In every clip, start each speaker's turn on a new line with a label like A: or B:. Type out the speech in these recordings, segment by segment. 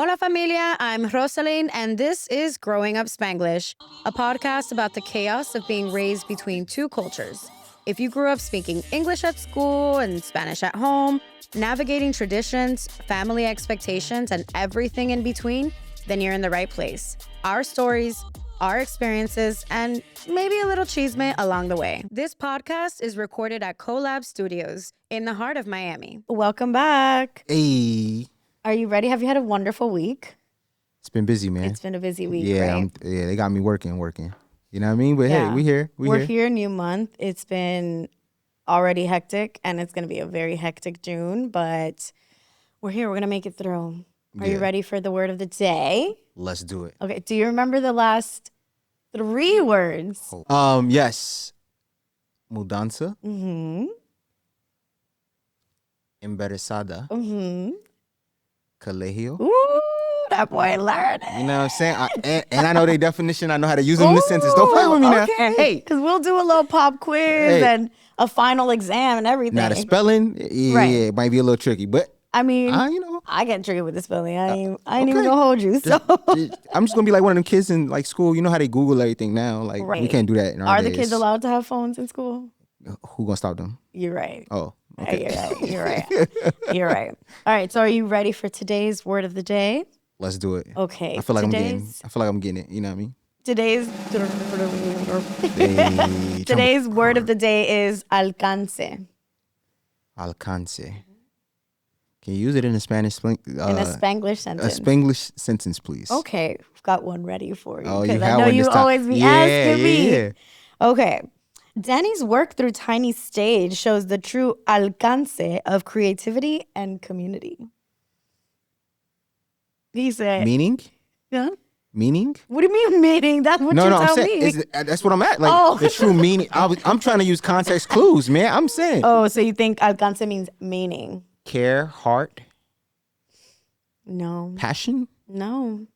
A: Hola familia, I'm Roselyn, and this is Growing Up Spanglish, a podcast about the chaos of being raised between two cultures. If you grew up speaking English at school and Spanish at home, navigating traditions, family expectations, and everything in between, then you're in the right place. Our stories, our experiences, and maybe a little chisme along the way. This podcast is recorded at Collab Studios in the heart of Miami. Welcome back.
B: Hey.
A: Are you ready? Have you had a wonderful week?
B: It's been busy, man.
A: It's been a busy week,
B: yeah,
A: right?
B: they got me working. You know what I mean? But hey, we here.
A: We're here, new month. It's been already hectic, and it's going to be a very hectic June, but we're here. We're going to make it through. Are you ready for the word of the day?
B: Let's do it.
A: Okay. Do you remember the last 3 words?
B: Yes. Mudanza.
A: Mm-hmm.
B: Embarazada.
A: Mm-hmm.
B: Colegio.
A: Ooh, that boy learned it.
B: You know what I'm saying? And I know their definition. I know how to use them in the sentence. Don't play with me now.
A: Hey, because we'll do a little pop quiz and a final exam and everything.
B: Now the spelling, it might be a little tricky, but
A: I mean,
B: you know,
A: I get tricky with the spelling. I ain't even gonna hold you. So
B: I'm just gonna be like one of them kids in like school. You know how they Google everything now? Like we can't do that in our days.
A: Are the kids allowed to have phones in school?
B: Who gonna stop them?
A: You're right.
B: Oh, okay.
A: You're right. You're right. All right. So are you ready for today's word of the day?
B: Let's do it.
A: Okay.
B: I feel like I'm getting it. You know what I mean?
A: Today's word of the day is alcance.
B: Alcancé. Can you use it in a Spanish?
A: In a Spanglish sentence.
B: A Spanglish sentence, please.
A: Okay. I've got one ready for you.
B: Oh,
A: because
B: you
A: I know you always be asking me.
B: Yeah.
A: Okay. Dani's work through Tiny Stage shows the true alcance of creativity and community. He said...
B: Meaning?
A: Yeah.
B: Meaning?
A: What do you mean meaning? That's what you tell me.
B: That's what I'm at. Like the true meaning. I'm trying to use context clues, man. I'm saying.
A: Oh, so you think alcance means meaning?
B: Care, heart.
A: No.
B: Passion?
A: No.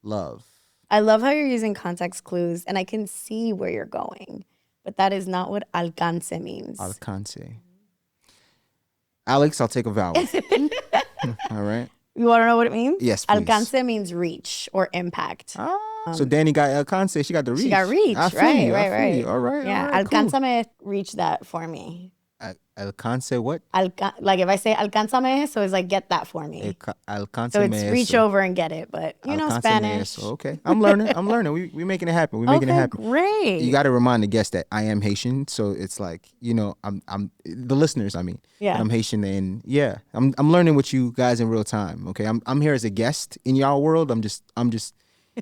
B: Love.
A: I love how you're using context clues, and I can see where you're going. But that is not what alcance means.
B: Alcance. Alex, I'll take a vowel. All right.
A: You want to know what it means?
B: Yes, please.
A: Alcance means reach or impact.
B: So Dani got alcance. She got the reach.
A: She got reach. Right.
B: All right.
A: Yeah.
B: All right,
A: Alcánzame, reach that for me.
B: Alcance what?
A: Like if I say alcánzame, so it's like get that for me.
B: Alcance.
A: So it's reach over and get it, but you know Spanish.
B: Okay, I'm learning. We making it happen. We making it happen.
A: Great.
B: You got to remind the guests that I am Haitian, so it's like I'm the listeners. I mean, I'm Haitian, and I'm learning with you guys in real time. Okay, I'm here as a guest in y'all world. I'm just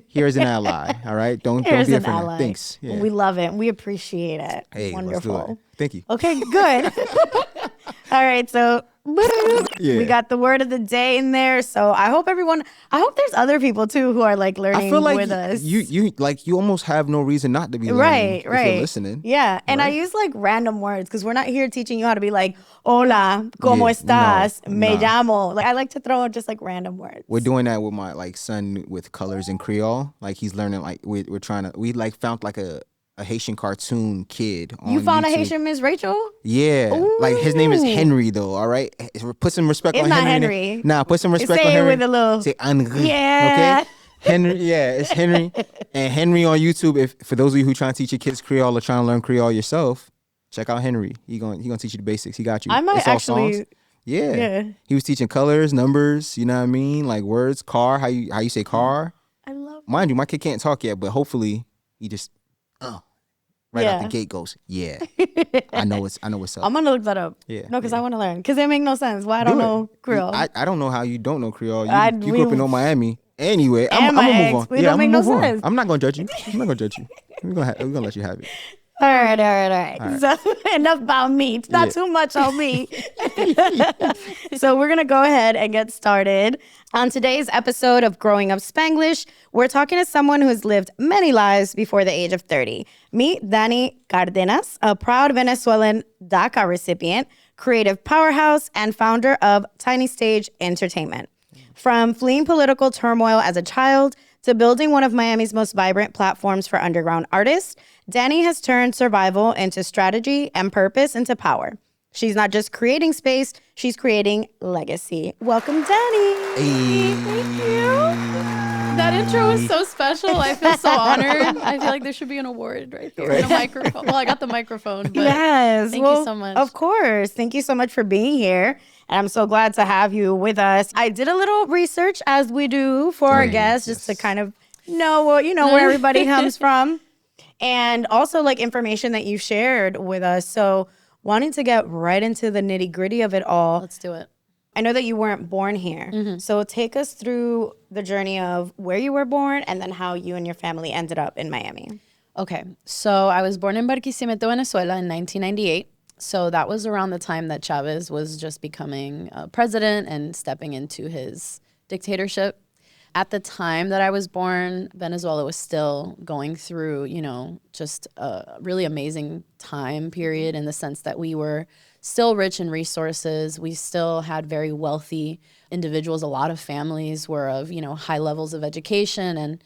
B: here as an ally. All right, don't be afraid. Thanks. Yeah.
A: We love it. We appreciate it.
B: Hey,
A: wonderful.
B: Let's do it. Thank you.
A: Okay, good. All right, so we got the word of the day in there. So I hope there's other people too who are like learning with us.
B: You almost have no reason not to be learning if you're listening.
A: Yeah, and I use like random words because we're not here teaching you how to be like, hola, ¿cómo estás? Me llamo. Like I like to throw in just like random words.
B: We're doing that with my like son with colors in Creole. Like he's learning like we found like a Haitian cartoon kid on
A: You found
B: YouTube.
A: a Haitian Miss Rachel?
B: Yeah.
A: Ooh.
B: Like his name is Henry though, all right? Put some respect on Henry.
A: It's not Henry.
B: Nah, put some respect
A: on
B: Henry.
A: Say it with a little.
B: Say Henry.
A: Yeah.
B: Okay? Henry, it's Henry. And Henry on YouTube, if for those of you who trying to teach your kids Creole or trying to learn Creole yourself, check out Henry. He gonna teach you the basics. He got you.
A: I might actually
B: songs. Yeah. He was teaching colors, numbers, you know what I mean? Like words, car, how you say car.
A: I love
B: Mind you, my kid can't talk yet, but hopefully he just right out the gate goes, yeah. I know what's up.
A: I'm gonna look that up.
B: Yeah.
A: No, because I want to learn. Because it makes no sense. Why I don't know Creole.
B: I don't know how you don't know Creole. You grew up in Old Miami. Anyway, I'm gonna move on.
A: It don't make no sense.
B: I'm not gonna judge you. We're gonna let you have it.
A: All right. So enough about me. It's not too much on me. So we're going to go ahead and get started. On today's episode of Growing Up Spanglish, we're talking to someone who has lived many lives before the age of 30. Meet Dani Cardenas, a proud Venezuelan DACA recipient, creative powerhouse, and founder of Tiny Stage Entertainment. From fleeing political turmoil as a child to building one of Miami's most vibrant platforms for underground artists, Dani has turned survival into strategy and purpose into power. She's not just creating space, she's creating legacy. Welcome, Dani.
B: Hey.
A: Thank you.
C: intro was so special. I feel so honored. I feel like there should be an award right there and a microphone. Well, I got the microphone, but thank you so much.
A: Of course. Thank you so much for being here. And I'm so glad to have you with us. I did a little research, as we do for our guests, just to kind of know where everybody comes from. And also like information that you shared with us. So wanting to get right into the nitty gritty of it all.
C: Let's do it.
A: I know that you weren't born here. So take us through the journey of where you were born and then how you and your family ended up in Miami.
C: Okay. So I was born in Barquisimeto, Venezuela in 1998. So that was around the time that Chávez was just becoming president and stepping into his dictatorship. At the time that I was born, Venezuela was still going through, just a really amazing time period in the sense that we were still rich in resources. We still had very wealthy individuals. A lot of families were of, high levels of education. And,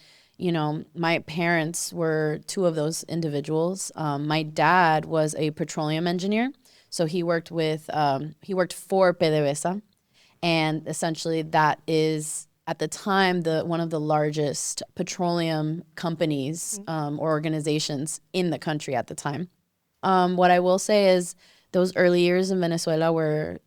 C: my parents were two of those individuals. My dad was a petroleum engineer. So he worked for PDVSA. And essentially that is, at the time, one of the largest petroleum companies or organizations in the country at the time. What I will say is those early years in Venezuela were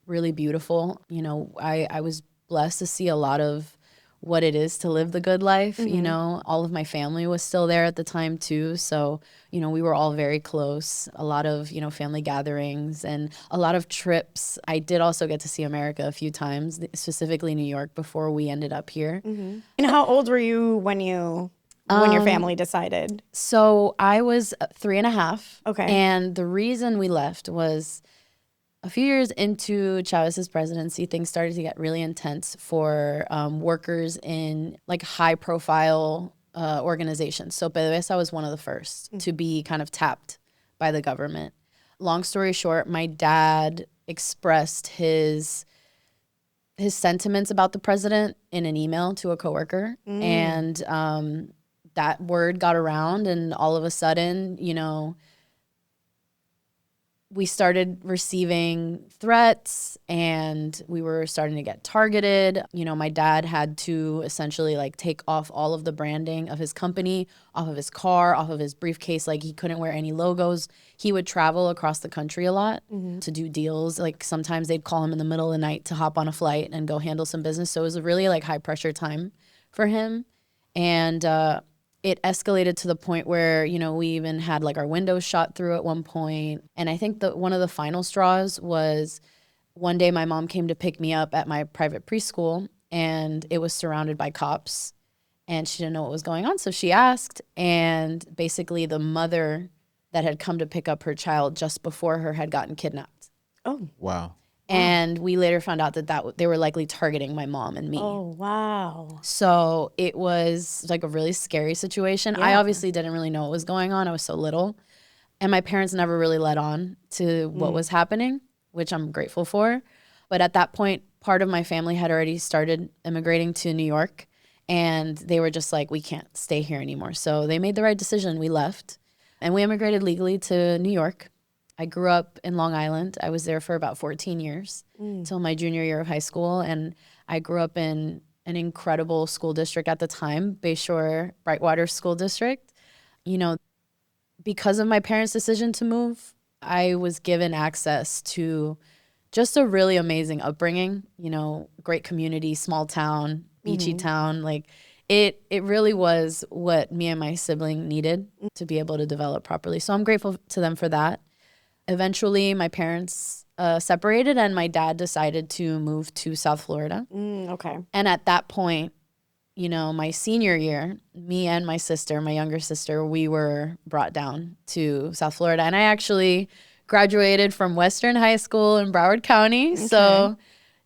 C: really beautiful. I was blessed to see a lot of what it is to live the good life. All of my family was still there at the time too. So, we were all very close, a lot of, family gatherings and a lot of trips. I did also get to see America a few times, specifically New York, before we ended up here.
A: And how old were you when your family decided?
C: So I was 3.5.
A: Okay.
C: And the reason we left was a few years into Chávez's presidency, things started to get really intense for workers in like high profile organizations. So PDVSA was one of the first to be kind of tapped by the government. Long story short, my dad expressed his sentiments about the president in an email to a coworker. And that word got around, and all of a sudden, we started receiving threats and we were starting to get targeted. My dad had to essentially like take off all of the branding of his company, off of his car, off of his briefcase. Like he couldn't wear any logos. He would travel across the country a lot to do deals. Like sometimes they'd call him in the middle of the night to hop on a flight and go handle some business. So it was a really like high pressure time for him. And it escalated to the point where, we even had like our windows shot through at one point. And I think that one of the final straws was one day my mom came to pick me up at my private preschool and it was surrounded by cops and she didn't know what was going on. So she asked, and basically the mother that had come to pick up her child just before her had gotten kidnapped.
A: Oh.
B: Wow.
C: And we later found out that they were likely targeting my mom and me.
A: Oh, wow.
C: So it was like a really scary situation.
A: Yeah.
C: I obviously didn't really know what was going on. I was so little. And my parents never really let on to what was happening, which I'm grateful for. But at that point, part of my family had already started immigrating to New York. And they were just like, we can't stay here anymore. So they made the right decision. We left. And we immigrated legally to New York. I grew up in Long Island. I was there for about 14 years until my junior year of high school. And I grew up in an incredible school district at the time, Bayshore Brightwater School District. Because of my parents' decision to move, I was given access to just a really amazing upbringing, great community, small town, beachy town. Like it really was what me and my sibling needed to be able to develop properly. So I'm grateful to them for that. Eventually, my parents separated and my dad decided to move to South Florida.
A: Okay.
C: And at that point, my senior year, me and my sister, my younger sister, we were brought down to South Florida. And I actually graduated from Western High School in Broward County. Okay. So,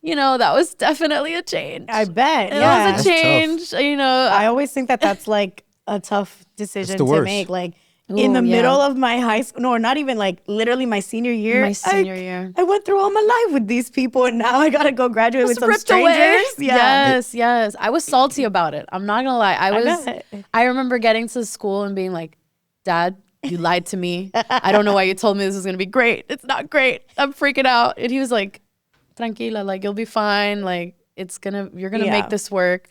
C: that was definitely a change.
A: I bet.
C: It was a change.
A: I always think that that's like a tough decision to make. Like, in the middle of my high school, no, not even like literally my senior year. I went through all my life with these people and now I gotta go graduate with some strangers.
C: Yeah. Yes. I was salty about it. I'm not gonna lie. I remember getting to school and being like, Dad, you lied to me. I don't know why you told me this was gonna be great. It's not great. I'm freaking out. And he was like, tranquila, like you'll be fine. Like you're gonna make this work.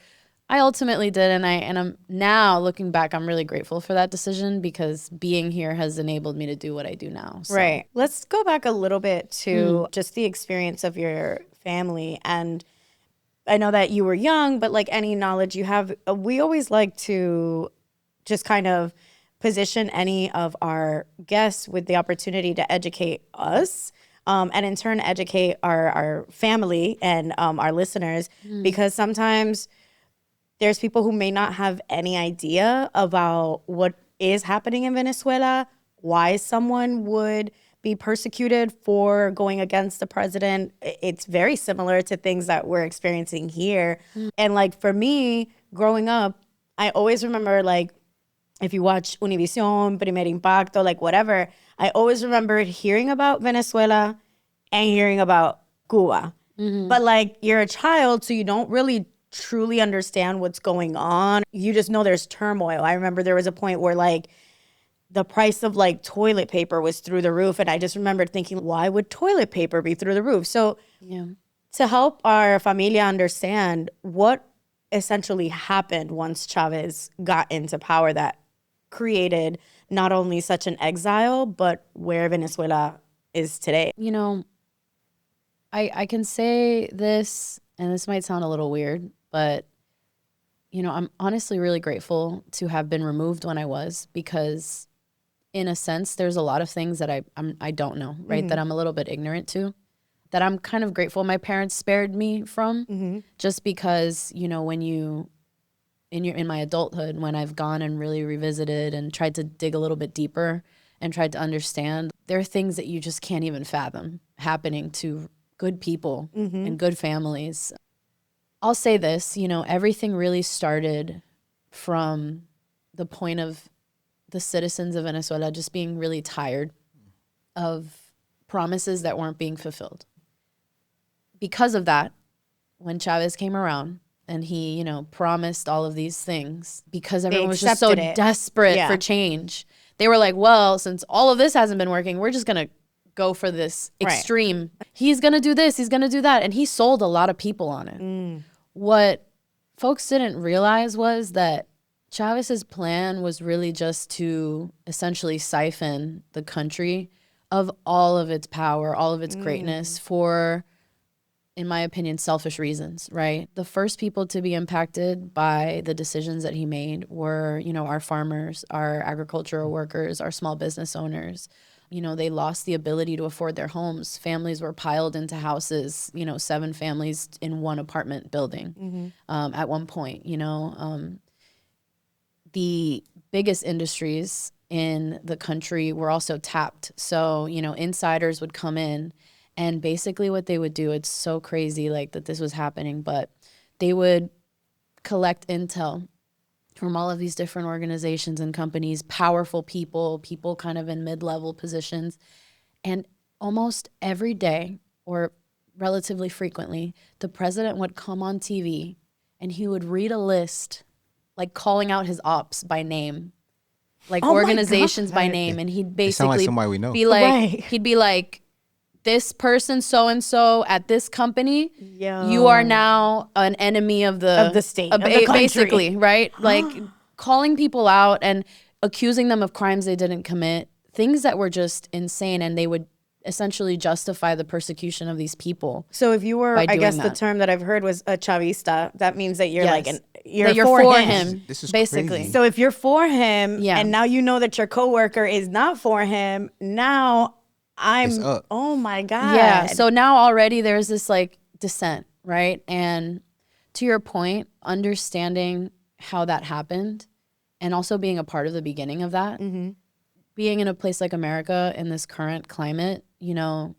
C: I ultimately did, and I'm now looking back, I'm really grateful for that decision because being here has enabled me to do what I do now. So.
A: Right. Let's go back a little bit to just the experience of your family. And I know that you were young, but like any knowledge you have, we always like to just kind of position any of our guests with the opportunity to educate us. And in turn, educate our family and our listeners, because sometimes there's people who may not have any idea about what is happening in Venezuela, why someone would be persecuted for going against the president. It's very similar to things that we're experiencing here. And like for me, growing up, I always remember, like, if you watch Univision, Primer Impacto, like whatever, I always remember hearing about Venezuela and hearing about Cuba. But like you're a child, so you don't really truly understand what's going on. You just know there's turmoil. I remember there was a point where like the price of like toilet paper was through the roof. And I just remembered thinking, why would toilet paper be through the roof? So to help our familia understand what essentially happened once Chávez got into power that created not only such an exile, but where Venezuela is today.
C: You know, I can say this, and this might sound a little weird, but, you know, I'm honestly really grateful to have been removed when I was, because in a sense, there's a lot of things that I don't know, right? That I'm a little bit ignorant to, that I'm kind of grateful my parents spared me from, just because, you know, when you, in my adulthood, when I've gone and really revisited and tried to dig a little bit deeper and tried to understand, there are things that you just can't even fathom happening to good people and good families. I'll say this, you know, everything really started from the point of the citizens of Venezuela just being really tired of promises that weren't being fulfilled. Because of that, when Chávez came around and he, you know, promised all of these things, because everyone was just so desperate for change, they were like, well, since all of this hasn't been working, we're just going to go for this extreme. He's going to do this, he's going to do that. And he sold a lot of people on it. What folks didn't realize was that Chávez's plan was really just to essentially siphon the country of all of its power, all of its greatness for, in my opinion, selfish reasons, right? The first people to be impacted by the decisions that he made were, you know, our farmers, our agricultural workers, our small business owners. You know, they lost the ability to afford their homes. Families were piled into houses, you know, 7 families in one apartment building at one point, you know. The biggest industries in the country were also tapped. So, you know, insiders would come in, and basically what they would do, it's so crazy like that this was happening, but they would collect intel from all of these different organizations and companies, powerful people kind of in mid-level positions. And almost every day, or relatively frequently, the president would come on TV and he would read a list, like calling out his ops by name, like organizations by name. And he'd basically be like, he'd be like, this person so-and-so at this company, you are now an enemy of the
A: state, of the country.
C: Basically, right? Like calling people out and accusing them of crimes they didn't commit, things that were just insane, and they would essentially justify the persecution of these people.
A: So if you were, I guess the term that I've heard was a Chavista, that means that you're like you're for him.
C: This is basically
B: crazy.
A: So if you're for him, and now you know that your coworker is not for him, now oh my God.
C: Yeah. So now already there's this like dissent, right? And to your point, understanding how that happened and also being a part of the beginning of that, being in a place like America in this current climate, you know,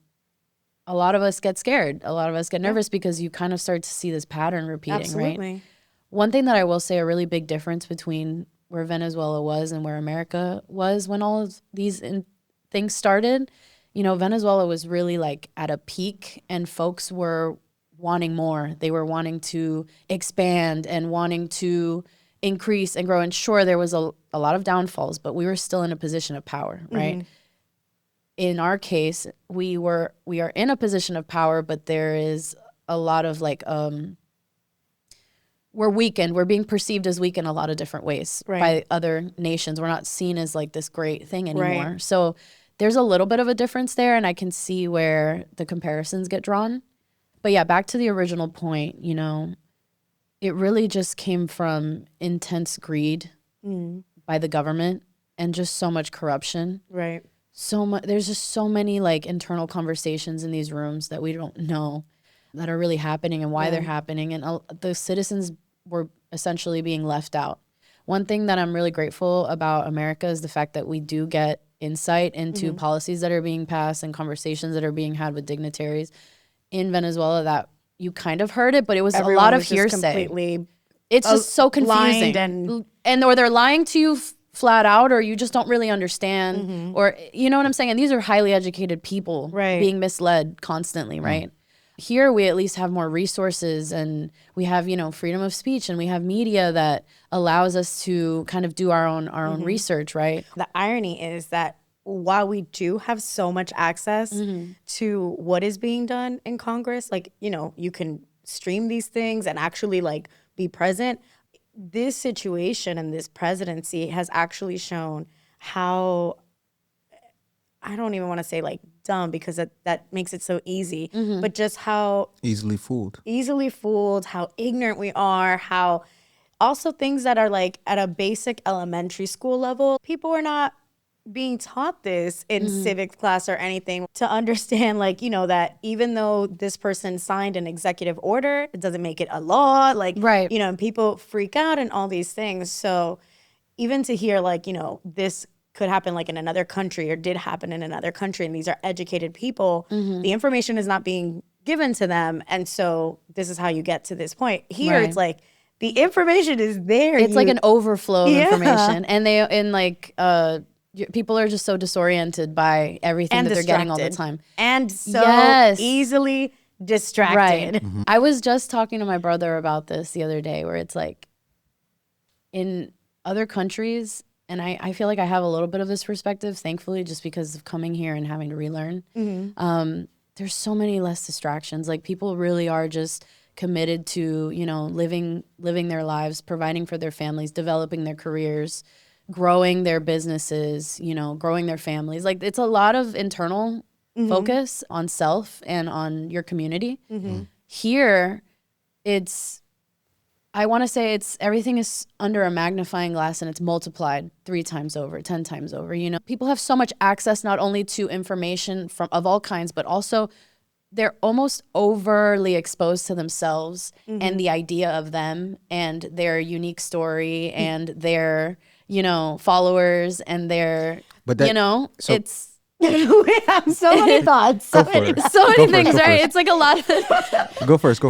C: a lot of us get scared. A lot of us get nervous because you kind of start to see this pattern repeating, right? One thing that I will say, a really big difference between where Venezuela was and where America was when all of these things started, you know, Venezuela was really like at a peak and folks were wanting more. They were wanting to expand and wanting to increase and grow. And sure, there was a lot of downfalls, but we were still in a position of power, right? In our case, we are in a position of power, but there is a lot of like we're weakened. We're being perceived as weak in a lot of different ways by other nations. We're not seen as like this great thing anymore. Right. So there's a little bit of a difference there, and I can see where the comparisons get drawn. But yeah, back to the original point, you know, it really just came from intense greed by the government and just so much corruption.
A: Right.
C: So much. There's just so many like internal conversations in these rooms that we don't know that are really happening and why they're happening. And the citizens were essentially being left out. One thing that I'm really grateful about America is the fact that we do get insight into policies that are being passed and conversations that are being had with dignitaries in Venezuela that you kind of heard it, but it was a lot of hearsay. It's just so confusing. And or they're lying to you flat out, or you just don't really understand, or you know what I'm saying? And these are highly educated people being misled constantly, right? Here we at least have more resources, and we have, you know, freedom of speech, and we have media that allows us to kind of do our own research, right?
A: The irony is that while we do have so much access to what is being done in Congress, like, you know, you can stream these things and actually like be present. This situation and this presidency has actually shown how, I don't even want to say like dumb, because that makes it so easy, but just how easily fooled, how ignorant we are, how also things that are like at a basic elementary school level, people are not being taught this in civics class or anything, to understand, like, you know, that even though this person signed an executive order, it doesn't make it a law, like, you know, and people freak out and all these things. So even to hear like, you know, this could happen like in another country or did happen in another country, and these are educated people, the information is not being given to them. And so this is how you get to this point. Here it's like the information is there.
C: It's like an overflow of information. And people are just so disoriented by everything that they're getting all the time.
A: And so easily distracted.
C: Right. I was just talking to my brother about this the other day, where it's like in other countries, and I feel like I have a little bit of this perspective, thankfully, just because of coming here and having to relearn. There's so many less distractions. Like, people really are just committed to, you know, living their lives, providing for their families, developing their careers, growing their businesses, you know, growing their families. Like, it's a lot of internal focus on self and on your community. Here, I want to say everything is under a magnifying glass, and it's multiplied 3 times over, 10 times over. You know, people have so much access not only to information of all kinds, but also they're almost overly exposed to themselves and the idea of them and their unique story and their, you know, followers and their, you know, it's.
A: We have so many thoughts. So many
C: things, right? It's like a lot of.
B: Go first.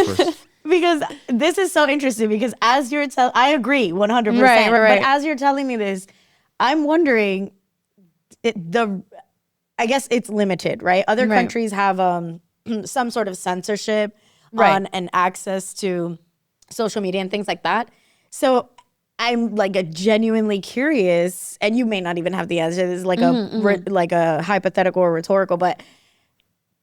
A: Because this is so interesting, because as you're I agree 100%.
C: Right.
A: But as you're telling me this, I'm wondering, I guess it's limited, right? Other countries have some sort of censorship on and access to social media and things like that. So I'm like genuinely curious, and you may not even have the answer. This is like a hypothetical or rhetorical, but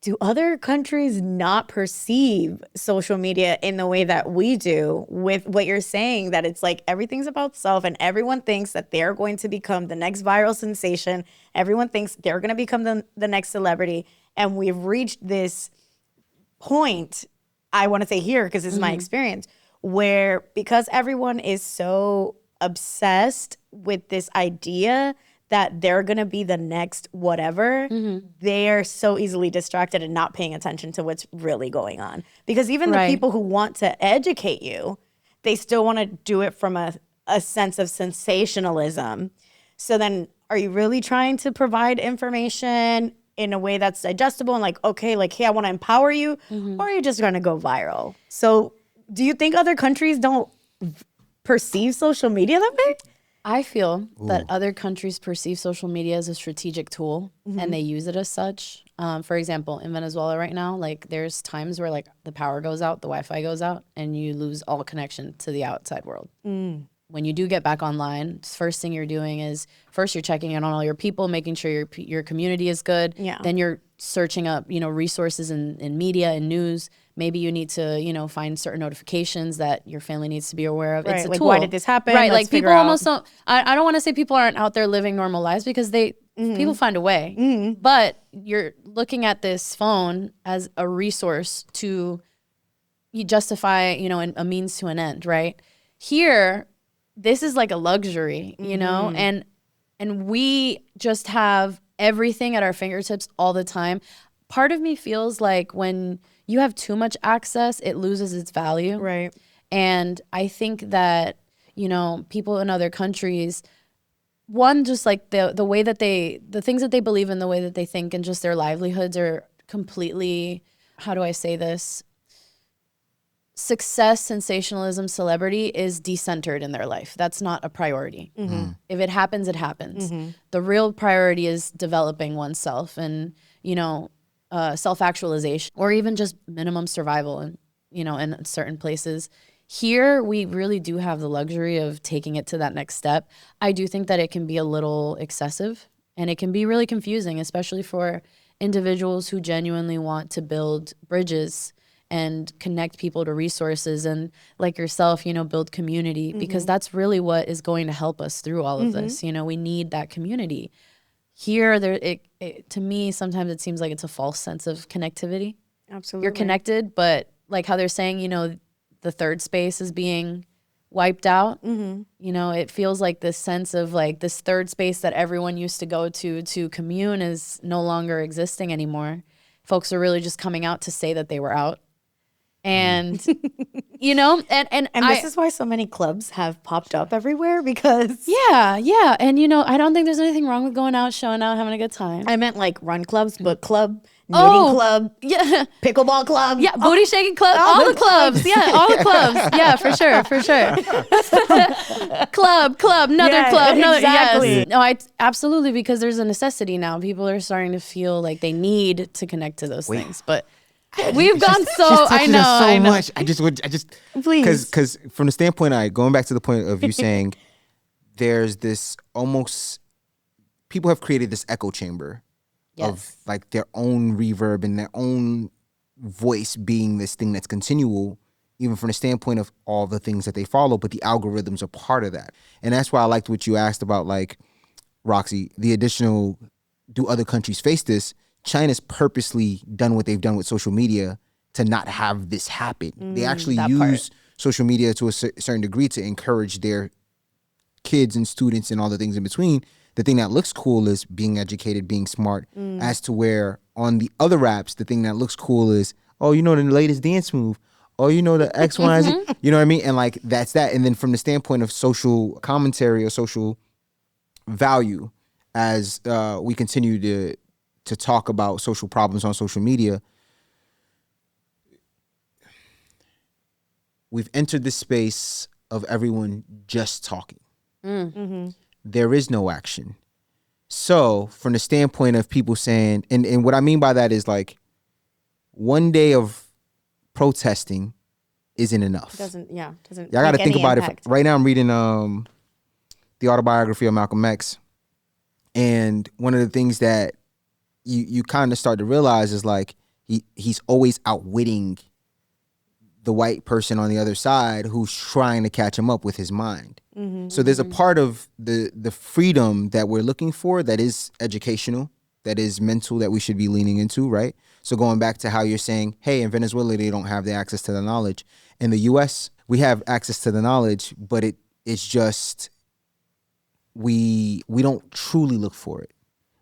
A: do other countries not perceive social media in the way that we do, with what you're saying, that it's like everything's about self and everyone thinks that they're going to become the next viral sensation. Everyone thinks they're going to become the next celebrity. And we've reached this point, I want to say here, because this is my experience, where because everyone is so obsessed with this idea that they're going to be the next whatever, they're so easily distracted and not paying attention to what's really going on. Because even the people who want to educate you, they still want to do it from a sense of sensationalism. So then are you really trying to provide information in a way that's digestible and like, okay, like, hey, I want to empower you, or are you just going to go viral? So do you think other countries don't perceive social media that way?
C: I feel that other countries perceive social media as a strategic tool and they use it as such. For example, in Venezuela right now, like there's times where like the power goes out, the Wi-Fi goes out, and you lose all connection to the outside world. when you do get back online, first thing you're doing is first you're checking in on all your people, making sure your community is good.
A: Yeah.
C: Then you're searching up, resources in media and news. Maybe you need to, find certain notifications that your family needs to be aware of.
A: Right.
C: It's a
A: like,
C: tool.
A: why did this happen?
C: Right.
A: Let's
C: like people almost don't, I don't want to say people aren't out there living normal lives because people find a way. But you're looking at this phone as a resource to justify, a means to an end, right? Here, this is like a luxury, and we just have everything at our fingertips all the time. Part of me feels like when you have too much access, it loses its value.
A: Right.
C: And I think that, people in other countries, one, just like the way that the things that they believe in, the way that they think, and just their livelihoods are completely, how do I say this? Success, sensationalism, celebrity is decentered in their life. That's not a priority. If it happens, it happens. The real priority is developing oneself and, self-actualization, or even just minimum survival and, in certain places. Here, we really do have the luxury of taking it to that next step. I do think that it can be a little excessive and it can be really confusing, especially for individuals who genuinely want to build bridges and connect people to resources and, like yourself, build community, because that's really what is going to help us through all of this. We need that community. Here, to me, sometimes it seems like it's a false sense of connectivity.
A: Absolutely.
C: You're connected, but like how they're saying, the third space is being wiped out. It feels like this sense of like this third space that everyone used to go to commune is no longer existing anymore. Folks are really just coming out to say that they were out. And and
A: this is why so many clubs have popped up everywhere, because
C: yeah and I don't think there's anything wrong with going out, showing out, having a good time.
A: I meant like run clubs, book club, knitting club, pickleball club,
C: booty shaking club, all the clubs, all the clubs, for sure club, another club, another.
A: Exactly.
C: Yes. No, I absolutely, because there's a necessity now. People are starting to feel like they need to connect to those things, but we've gone so. I know.
B: Much. I just
A: please,
B: because from the standpoint, going back to the point of you saying, there's this almost, people have created this echo chamber of like their own reverb and their own voice being this thing that's continual, even from the standpoint of all the things that they follow. But the algorithms are part of that, and that's why I liked what you asked about, like, Roxy, the additional. Do other countries face this? China's purposely done what they've done with social media to not have this happen. They actually use social media to a certain degree to encourage their kids and students and all the things in between. The thing that looks cool is being educated, being smart, as to where on the other apps, the thing that looks cool is, oh, the latest dance move. Oh, the X, Y, Z. You know what I mean? And like, that's that. And then from the standpoint of social commentary or social value, as we continue to talk about social problems on social media, we've entered this space of everyone just talking. There is no action. So from the standpoint of people saying, and what I mean by that is, like, one day of protesting isn't enough.
A: Doesn't
B: Y'all got to think about it. Right now I'm reading the autobiography of Malcolm X. And one of the things that you kind of start to realize is, like, he's always outwitting the white person on the other side who's trying to catch him up with his mind. So there's a part of the freedom that we're looking for that is educational, that is mental, that we should be leaning into, right? So going back to how you're saying, hey, in Venezuela, they don't have the access to the knowledge. In the U.S., we have access to the knowledge, but it's just, we don't truly look for it.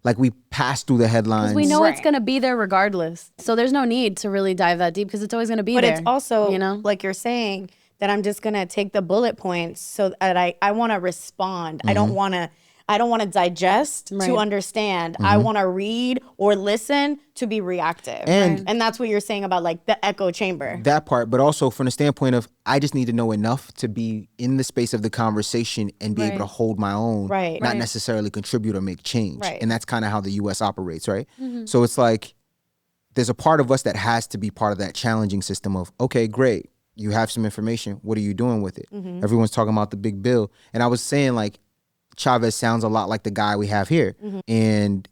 B: Like, we pass through the headlines.
C: We know it's going to be there regardless. So there's no need to really dive that deep, because it's always going to be there.
A: But it's also, like you're saying, that I'm just going to take the bullet points so that I want to respond. I don't want to digest to understand. I want to read or listen to be reactive. And that's what you're saying about, like, the echo chamber.
B: That part, but also from the standpoint of, I just need to know enough to be in the space of the conversation and be able to hold my own, not necessarily contribute or make change. And that's kind of how the U.S. operates, right? So it's like, there's a part of us that has to be part of that challenging system of, okay, great. you have some information. What are you doing with it? Everyone's talking about the big bill. And I was saying, like, Chávez sounds a lot like the guy we have here. And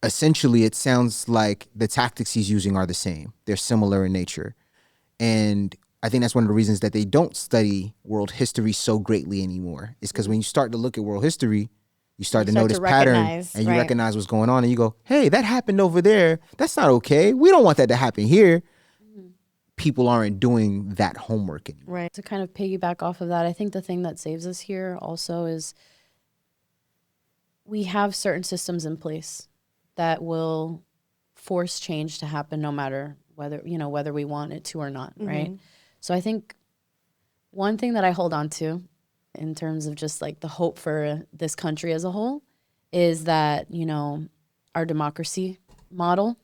B: essentially it sounds like the tactics he's using are the same. They're similar in nature. And I think that's one of the reasons that they don't study world history so greatly anymore. Is because when you start to look at world history, you start to notice patterns and you recognize what's going on and you go, hey, that happened over there. That's not okay. We don't want that to happen here. People aren't doing that homework anymore.
C: Right. To kind of piggyback off of that, I think the thing that saves us here also is we have certain systems in place that will force change to happen no matter whether we want it to or not, right? So I think one thing that I hold on to in terms of just like the hope for this country as a whole is that, our democracy model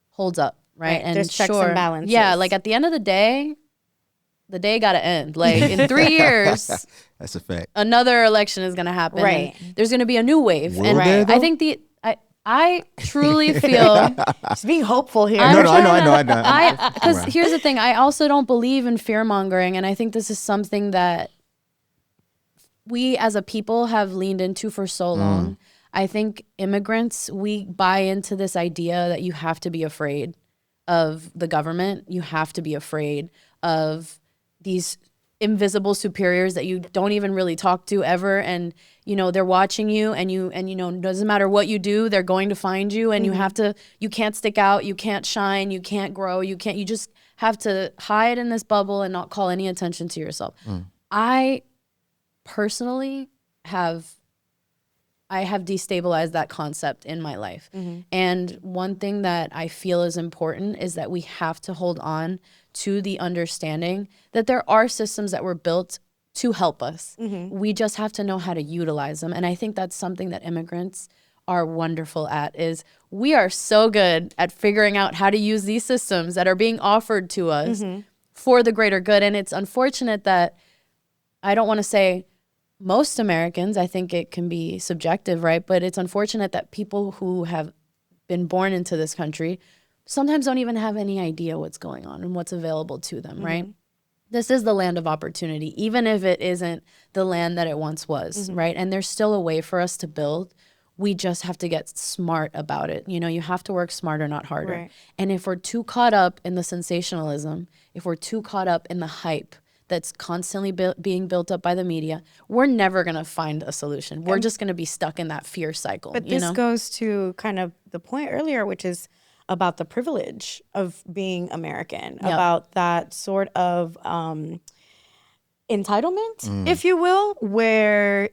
C: holds up, right?
A: And there's checks and balances.
C: Yeah, like at the end of the day got to end. Like in 3 years,
B: that's a fact.
C: Another election is going to happen. Right. There's going to be a new wave.
B: Will there, though?
C: I think I truly feel
A: just being hopeful here.
B: I know.
C: Because here's the thing, I also don't believe in fear mongering, and I think this is something that we as a people have leaned into for so long. I think immigrants, we buy into this idea that you have to be afraid of the government. You have to be afraid of these invisible superiors that you don't even really talk to ever, and they're watching you, and doesn't matter what you do, they're going to find you, and you can't stick out, you can't shine, you can't grow, you just have to hide in this bubble and not call any attention to yourself. I personally have destabilized that concept in my life. And one thing that I feel is important is that we have to hold on to the understanding that there are systems that were built to help us. We just have to know how to utilize them. And I think that's something that immigrants are wonderful at, is we are so good at figuring out how to use these systems that are being offered to us for the greater good. And it's unfortunate that, I don't want to say most Americans, I think it can be subjective, right? But it's unfortunate that people who have been born into this country sometimes don't even have any idea what's going on and what's available to them, right? This is the land of opportunity, even if it isn't the land that it once was, right? And there's still a way for us to build. We just have to get smart about it. You have to work smarter, not harder. Right. And if we're too caught up in the sensationalism, if we're too caught up in the hype that's constantly being built up by the media, we're never going to find a solution. We're just going to be stuck in that fear cycle.
A: But this goes to kind of the point earlier, which is about the privilege of being American, about that sort of entitlement, if you will, where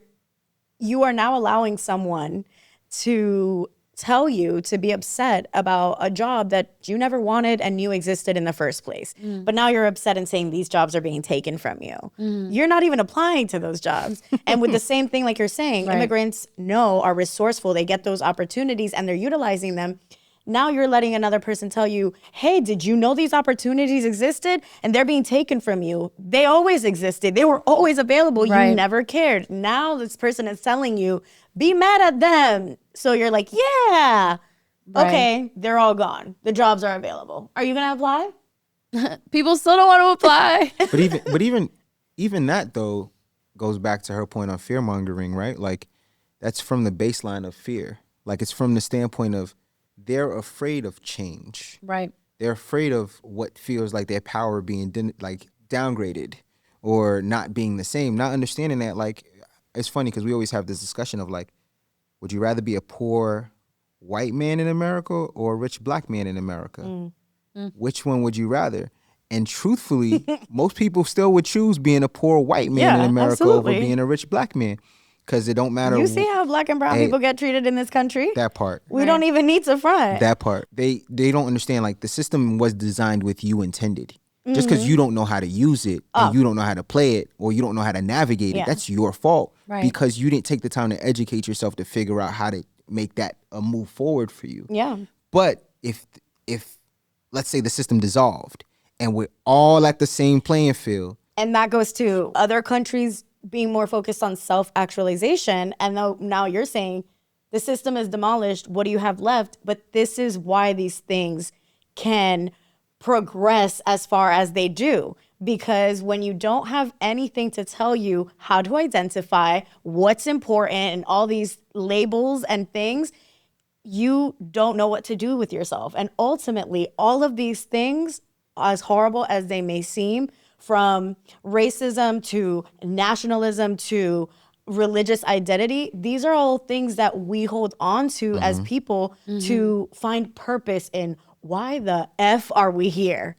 A: you are now allowing someone to tell you to be upset about a job that you never wanted and knew existed in the first place. But now you're upset and saying these jobs are being taken from you. You're not even applying to those jobs. And with the same thing, like you're saying, immigrants are resourceful. They get those opportunities and they're utilizing them. Now you're letting another person tell you, hey, did you know these opportunities existed? And they're being taken from you. They always existed. They were always available. You never cared. Now this person is telling you, be mad at them. So you're like, yeah, okay, they're all gone. The jobs are available. Are you going to apply?
C: People still don't want to apply.
B: But even that, though, goes back to her point on fear mongering, right? Like, that's from the baseline of fear. Like, it's from the standpoint of, they're afraid of change.
C: Right.
B: They're afraid of what feels like their power being downgraded or not being the same. Not understanding that, like, it's funny because we always have this discussion of like, would you rather be a poor white man in America or a rich black man in America? Which one would you rather? And truthfully, most people still would choose being a poor white man in America over being a rich black man. Because it don't matter.
A: You see how black and brown people get treated in this country?
B: That part.
A: We don't even need to front.
B: That part. They don't understand, like, the system was designed with you intended. Just because you don't know how to use it and you don't know how to play it or you don't know how to navigate it, that's your fault. Right. Because you didn't take the time to educate yourself to figure out how to make that a move forward for you.
A: Yeah.
B: But if let's say the system dissolved and we're all at the same playing field.
A: And that goes to other countries being more focused on self-actualization. And now you're saying the system is demolished. What do you have left? But this is why these things can progress as far as they do, because when you don't have anything to tell you how to identify what's important and all these labels and things, you don't know what to do with yourself. And ultimately, all of these things, as horrible as they may seem, from racism to nationalism to religious identity, these are all things that we hold on to as people to find purpose in. Why the F are we here?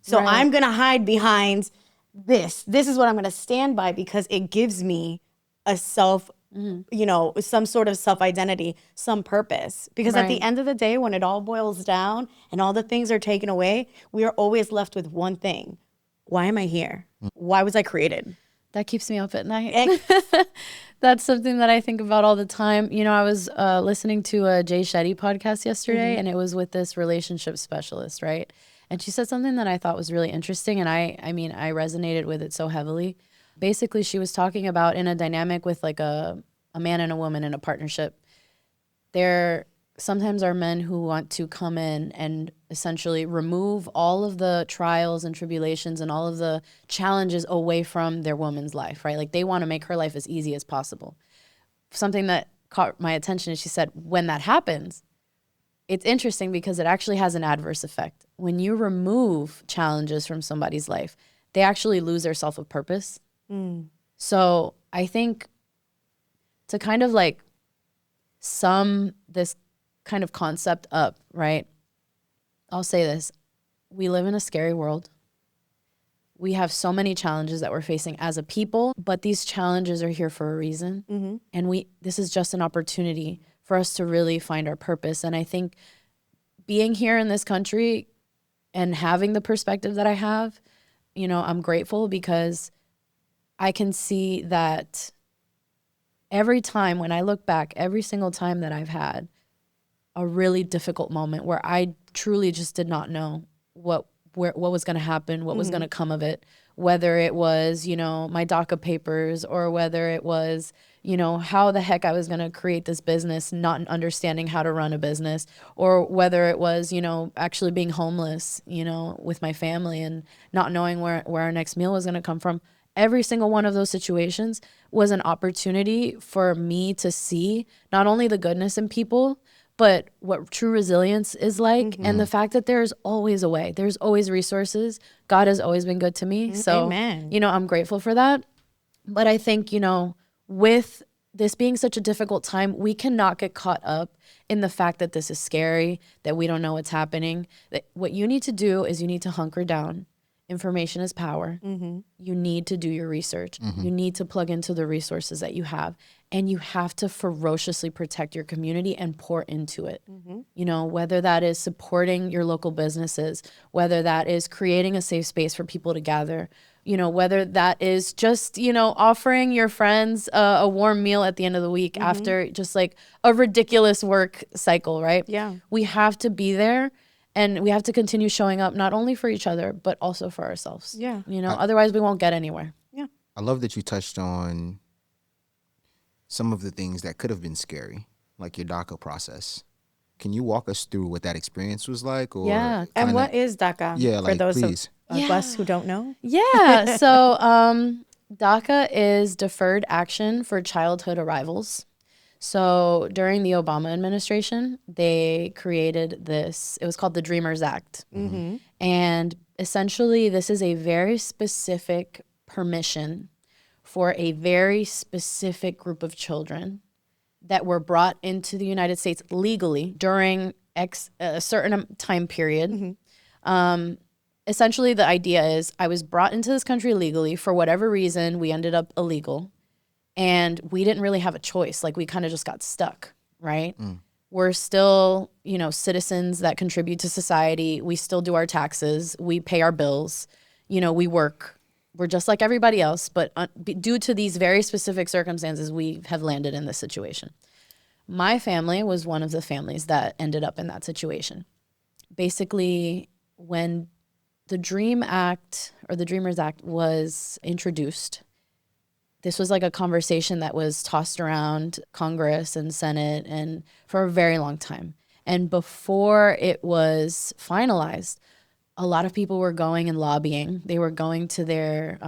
A: So I'm going to hide behind this. This is what I'm going to stand by because it gives me a self, you know, some sort of self-identity, some purpose. Because at the end of the day, when it all boils down and all the things are taken away, we are always left with one thing. Why am I here? Why was I created?
C: That keeps me up at night. That's something that I think about all the time. You know, I was listening to a Jay Shetty podcast yesterday, and it was with this relationship specialist, right? And she said something that I thought was really interesting, and I mean, I resonated with it so heavily. Basically, she was talking about in a dynamic with like a man and a woman in a partnership, there sometimes are men who want to come in and essentially remove all of the trials and tribulations and all of the challenges away from their woman's life, right? Like they want to make her life as easy as possible. Something that caught my attention is she said, when that happens, it's interesting because it actually has an adverse effect. When you remove challenges from somebody's life, they actually lose their sense of purpose. So I think to kind of like sum this kind of concept up, right? I'll say this. We live in a scary world. We have so many challenges that we're facing as a people, but these challenges are here for a reason. And this is just an opportunity for us to really find our purpose. And I think being here in this country and having the perspective that I have, you know, I'm grateful because I can see that every time when I look back, every single time that I've had a really difficult moment where I truly just did not know what was going to happen, what was going to come of it, whether it was, you know, my DACA papers or whether it was, you know, how the heck I was going to create this business, not understanding how to run a business, or whether it was, you know, actually being homeless, you know, with my family and not knowing where our next meal was going to come from. Every single one of those situations was an opportunity for me to see not only the goodness in people, but what true resilience is like, and the fact that there's always a way. There's always resources. God has always been good to me. So, you know, I'm grateful for that. But I think, you know, with this being such a difficult time, we cannot get caught up in the fact that this is scary, that we don't know what's happening. That what you need to do is you need to hunker down. Information is power. You need to do your research. You need to plug into the resources that you have. And you have to ferociously protect your community and pour into it. You know, whether that is supporting your local businesses, whether that is creating a safe space for people to gather, you know, whether that is just, you know, offering your friends a warm meal at the end of the week after just like a ridiculous work cycle, right?
A: Yeah.
C: We have to be there. And we have to continue showing up not only for each other, but also for ourselves.
A: Yeah.
C: You know, otherwise we won't get anywhere.
A: Yeah.
B: I love that you touched on some of the things that could have been scary, like your DACA process. Can you walk us through what that experience was like? Or
C: Yeah.
A: And what is DACA?
B: Yeah,
A: for
B: like,
A: those
B: please.
A: of us who don't know?
C: Yeah. So DACA is Deferred Action for Childhood Arrivals. So during the Obama administration, they created this, it was called the Dreamers Act. And essentially, this is a very specific permission for a very specific group of children that were brought into the United States legally during a certain time period. Essentially, the idea is I was brought into this country legally. For whatever reason, we ended up illegal. And we didn't really have a choice. Like, we kind of just got stuck, right? We're still, you know, citizens that contribute to society. We still do our taxes. We pay our bills. You know, we work. We're just like everybody else. But due to these very specific circumstances, we have landed in this situation. My family was one of the families that ended up in that situation. Basically, when the DREAM Act or the Dreamers Act was introduced, this was like a conversation that was tossed around Congress and Senate and for a very long time. And before it was finalized, a lot of people were going and lobbying. They were going to their,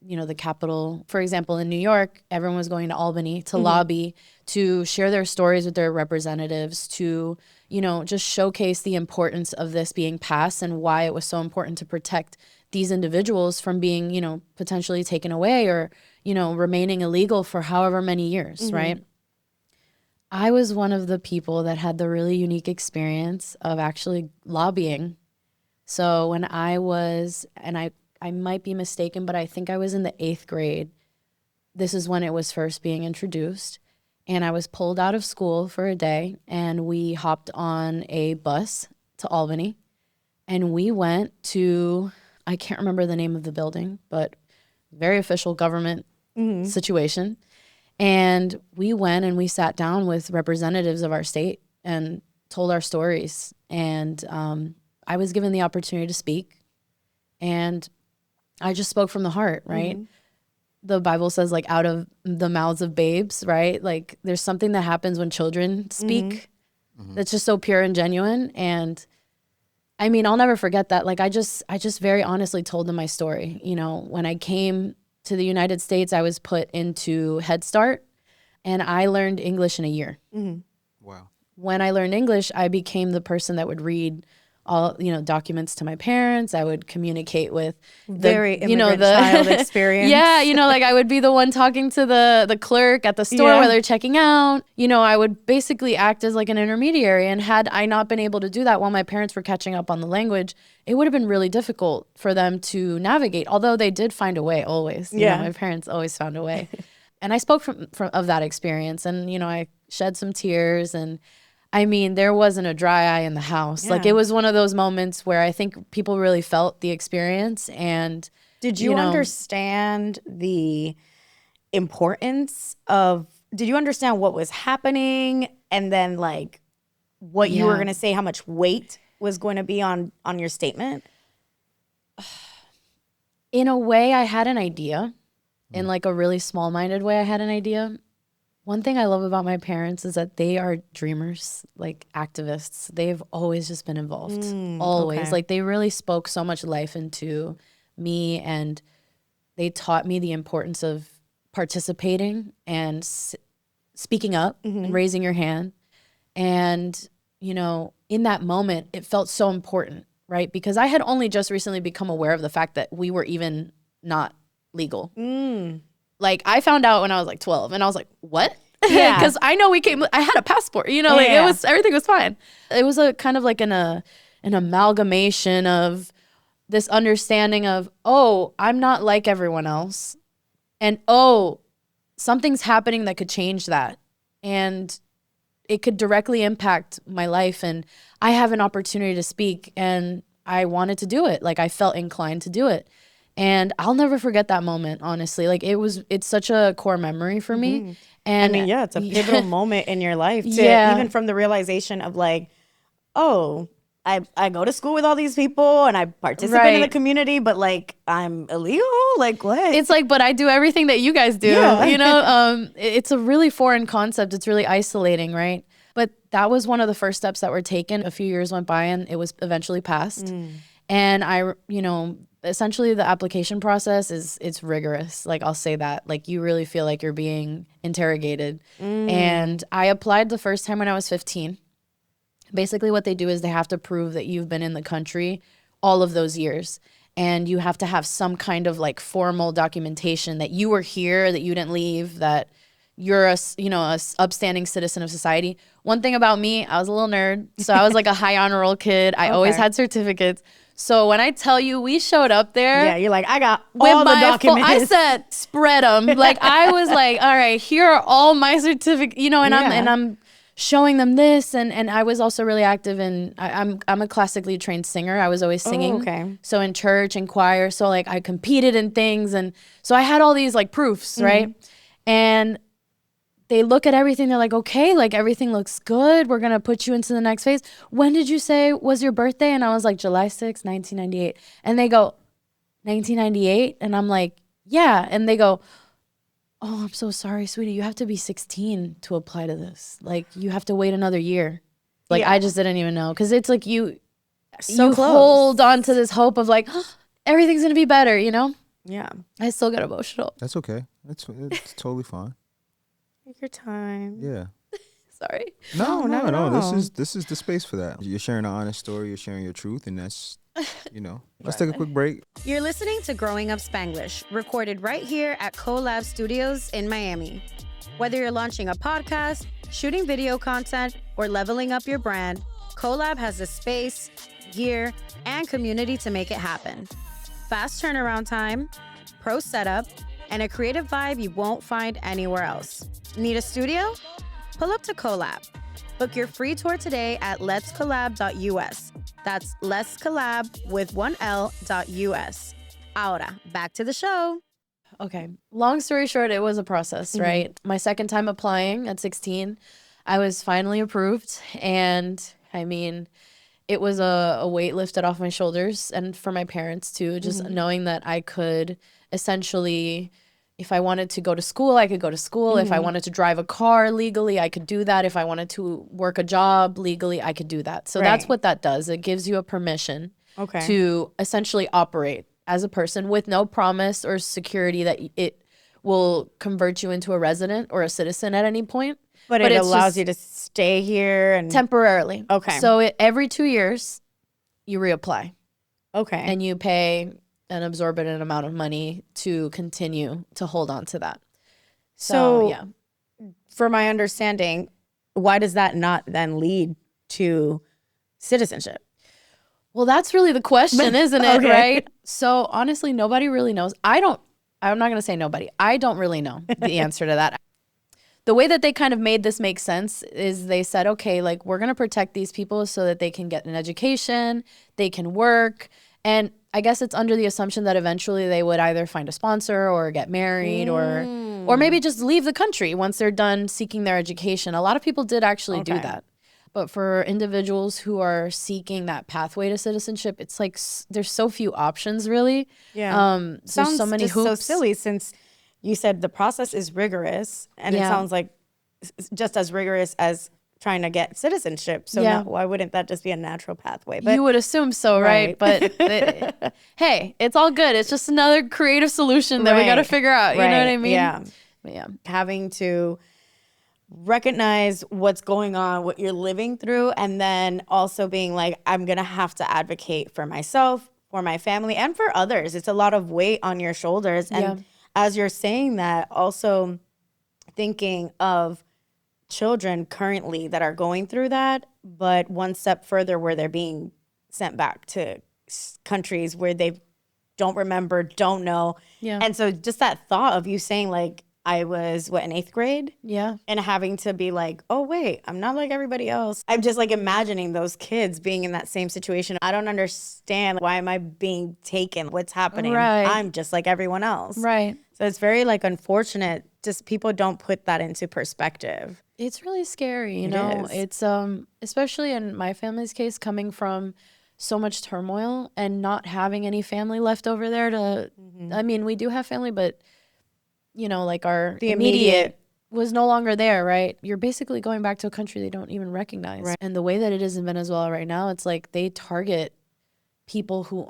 C: the capital. For example, in New York, everyone was going to Albany to lobby, to share their stories with their representatives, to, just showcase the importance of this being passed and why it was so important to protect these individuals from being, potentially taken away or, remaining illegal for however many years, right? I was one of the people that had the really unique experience of actually lobbying. So when I was, and I might be mistaken, but I think I was in the 8th grade. This is when it was first being introduced. And I was pulled out of school for a day, and we hopped on a bus to Albany. And we went to, I can't remember the name of the building, but very official government situation. And we went and we sat down with representatives of our state and told our stories. And I was given the opportunity to speak. And I just spoke from the heart, right? The Bible says, like, out of the mouths of babes, right? Like, there's something that happens when children speak that's just so pure and genuine. And I mean, I'll never forget that. Like, I just very honestly told them my story. When I came to the United States, I was put into Head Start, and I learned English in a year.
B: Wow.
C: When I learned English, I became the person that would read all, documents to my parents. I would communicate with
A: very immigrant child experience.
C: Yeah, like I would be the one talking to the clerk at the store where they're checking out. I would basically act as like an intermediary. And had I not been able to do that while my parents were catching up on the language, it would have been really difficult for them to navigate. Although they did find a way always. My parents always found a way. And I spoke from of that experience, and I shed some tears, and I mean, there wasn't a dry eye in the house. Like, it was one of those moments where I think people really felt the experience. And
A: did you understand the importance of, did you understand what was happening, and then like what you were going to say, how much weight was going to be on your statement?
C: In a way, I had an idea. In like a really small-minded way, I had an idea. One thing I love about my parents is that they are dreamers, like activists. They've always just been involved, always. Okay. Like, they really spoke so much life into me, and they taught me the importance of participating and speaking up and raising your hand. And, in that moment, it felt so important, right? Because I had only just recently become aware of the fact that we were even not legal. Like, I found out when I was like 12, and I was like, what? Because I know I had a passport, like it was, everything was fine. It was a kind of like an amalgamation of this understanding of, oh, I'm not like everyone else. And oh, something's happening that could change that. And it could directly impact my life. And I have an opportunity to speak, and I wanted to do it. Like, I felt inclined to do it. And I'll never forget that moment, honestly. Like, it's such a core memory for me. And
A: I mean, it's a pivotal moment in your life to even from the realization of like, oh, I go to school with all these people and I participate in the community, but like, I'm illegal. Like, what?
C: It's like, but I do everything that you guys do. It's a really foreign concept. It's really isolating, right? But that was one of the first steps that were taken. A few years went by, and it was eventually passed. And essentially the application process it's rigorous. Like, I'll say that. Like, you really feel like you're being interrogated. And I applied the first time when I was 15. Basically what they do is they have to prove that you've been in the country all of those years. And you have to have some kind of like formal documentation that you were here, that you didn't leave, that you're a upstanding citizen of society. One thing about me, I was a little nerd. So I was like a high honor roll kid. I always had certificates. So when I tell you we showed up there.
A: Yeah, you're like, I got all the documents.
C: I said, spread them. Like, I was like, all right, here are all my certificates, and I'm showing them this. And I was also really active in, I'm a classically trained singer. I was always singing.
A: Oh, okay.
C: So in church and choir. So like I competed in things. And so I had all these like proofs, right? And they look at everything. They're like, okay, like everything looks good. We're going to put you into the next phase. When did you say was your birthday? And I was like, July 6th, 1998. And they go, 1998? And I'm like, yeah. And they go, oh, I'm so sorry, sweetie. You have to be 16 to apply to this. Like, you have to wait another year. Like, I just didn't even know. Because it's like you hold on to this hope of like, oh, everything's going to be better, you know?
A: Yeah.
C: I still get emotional.
B: That's okay. It's totally fine.
A: Take your time.
B: Yeah.
C: Sorry.
B: No. This is the space for that. You're sharing an honest story. You're sharing your truth, and that's, Let's take a quick break.
A: You're listening to Growing Up Spanglish, recorded right here at Collab Studios in Miami. Whether you're launching a podcast, shooting video content, or leveling up your brand, Collab has the space, gear, and community to make it happen. Fast turnaround time, pro setup, and a creative vibe you won't find anywhere else. Need a studio? Pull up to Collab. Book your free tour today at letscollab.us. That's Let's Collab with 1L.us. Ahora, back to the show.
C: Okay. Long story short, it was a process, right? My second time applying at 16, I was finally approved. And I mean, it was a weight lifted off my shoulders, and for my parents too, just knowing that I could essentially, if I wanted to go to school, I could go to school. If I wanted to drive a car legally, I could do that. If I wanted to work a job legally, I could do that. So that's what that does. It gives you a permission to essentially operate as a person with no promise or security that it will convert you into a resident or a citizen at any point.
A: But it allows you to stay here and
C: temporarily.
A: Okay.
C: So every 2 years, you reapply.
A: Okay.
C: And you pay an exorbitant amount of money to continue to hold on to that. So yeah.
A: For my understanding, why does that not then lead to citizenship?
C: Well, that's really the question, isn't it? Right? So honestly, nobody really knows. I'm not going to say nobody. I don't really know the answer to that. The way that they kind of made this make sense is they said, okay, like we're going to protect these people so that they can get an education, they can work. And I guess it's under the assumption that eventually they would either find a sponsor or get married or maybe just leave the country once they're done seeking their education. A lot of people did actually do that. But for individuals who are seeking that pathway to citizenship, it's like there's so few options really.
A: Yeah.
C: There's so many hoops.
A: So silly since you said the process is rigorous, and it sounds like just as rigorous as trying to get citizenship. So now, why wouldn't that just be a natural pathway? But
C: you would assume so, right? But hey, it's all good. It's just another creative solution that we got to figure out. You know what I mean?
A: Yeah.
C: But yeah.
A: Having to recognize what's going on, what you're living through, and then also being like, I'm going to have to advocate for myself, for my family, and for others. It's a lot of weight on your shoulders. And as you're saying that, also thinking of children currently that are going through that, but one step further where they're being sent back to countries where they don't remember, don't know. Yeah. And so just that thought of you saying like, I was, in 8th grade?
C: Yeah.
A: And having to be like, oh, wait, I'm not like everybody else. I'm just like imagining those kids being in that same situation. I don't understand. Why am I being taken? What's happening?
C: Right.
A: I'm just like everyone else.
C: Right.
A: So it's very like unfortunate. Just people don't put that into perspective.
C: It's really scary, you know? It's especially in my family's case, coming from so much turmoil and not having any family left over there to, I mean, we do have family, but you know, like the immediate was no longer there, right? You're basically going back to a country they don't even recognize. Right. And the way that it is in Venezuela right now, it's like they target people who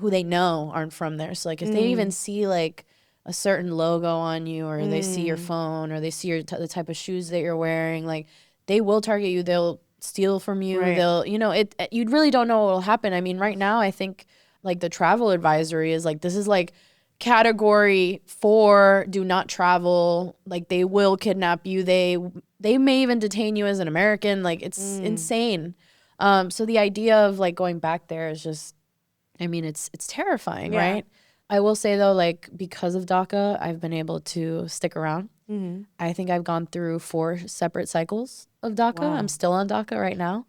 C: they know aren't from there. So like if they even see like a certain logo on you, or they see your phone, or they see the type of shoes that you're wearing, like they will target you. They'll steal from you. Right. They'll, you know, you really don't know what will happen. I mean, right now, I think like the travel advisory is like, this is like Category 4, do not travel. Like they will kidnap you. They may even detain you as an American. Like it's insane. So the idea of like going back there is just, I mean, it's terrifying, right? I will say though, like because of DACA, I've been able to stick around. I think I've gone through 4 separate cycles of DACA. Wow. I'm still on DACA right now.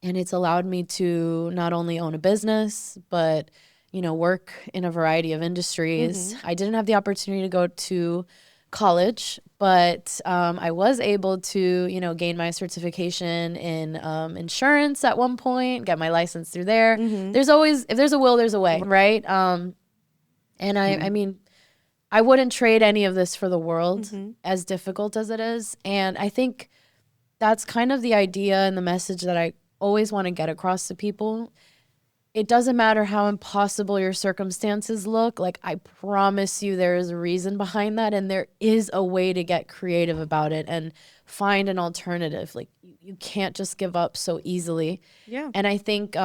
C: And it's allowed me to not only own a business, but you know, work in a variety of industries. I didn't have the opportunity to go to college, but I was able to, you know, gain my certification in insurance at one point, get my license through there. There's always, if there's a will, there's a way, right? And I mean, I wouldn't trade any of this for the world, as difficult as it is. And I think that's kind of the idea and the message that I always want to get across to people it doesn't matter how impossible your circumstances look. Like, I promise you there is a reason behind that, and there is a way to get creative about it and find an alternative. Like, you can't just give up so easily.
A: Yeah.
C: And I think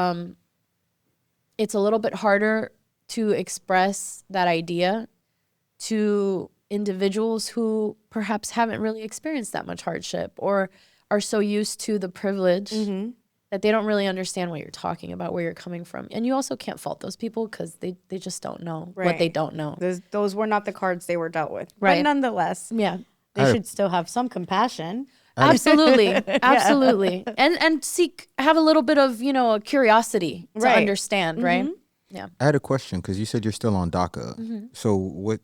C: it's a little bit harder to express that idea to individuals who perhaps haven't really experienced that much hardship or are so used to the privilege that they don't really understand what you're talking about, where you're coming from. And you also can't fault those people because they just don't know what they don't know.
A: Those were not the cards they were dealt with.
C: Right.
A: But nonetheless, they should still have some compassion.
C: Absolutely. Absolutely. And have a little bit of, a curiosity to understand, right? Yeah.
B: I had a question because you said you're still on DACA. So what,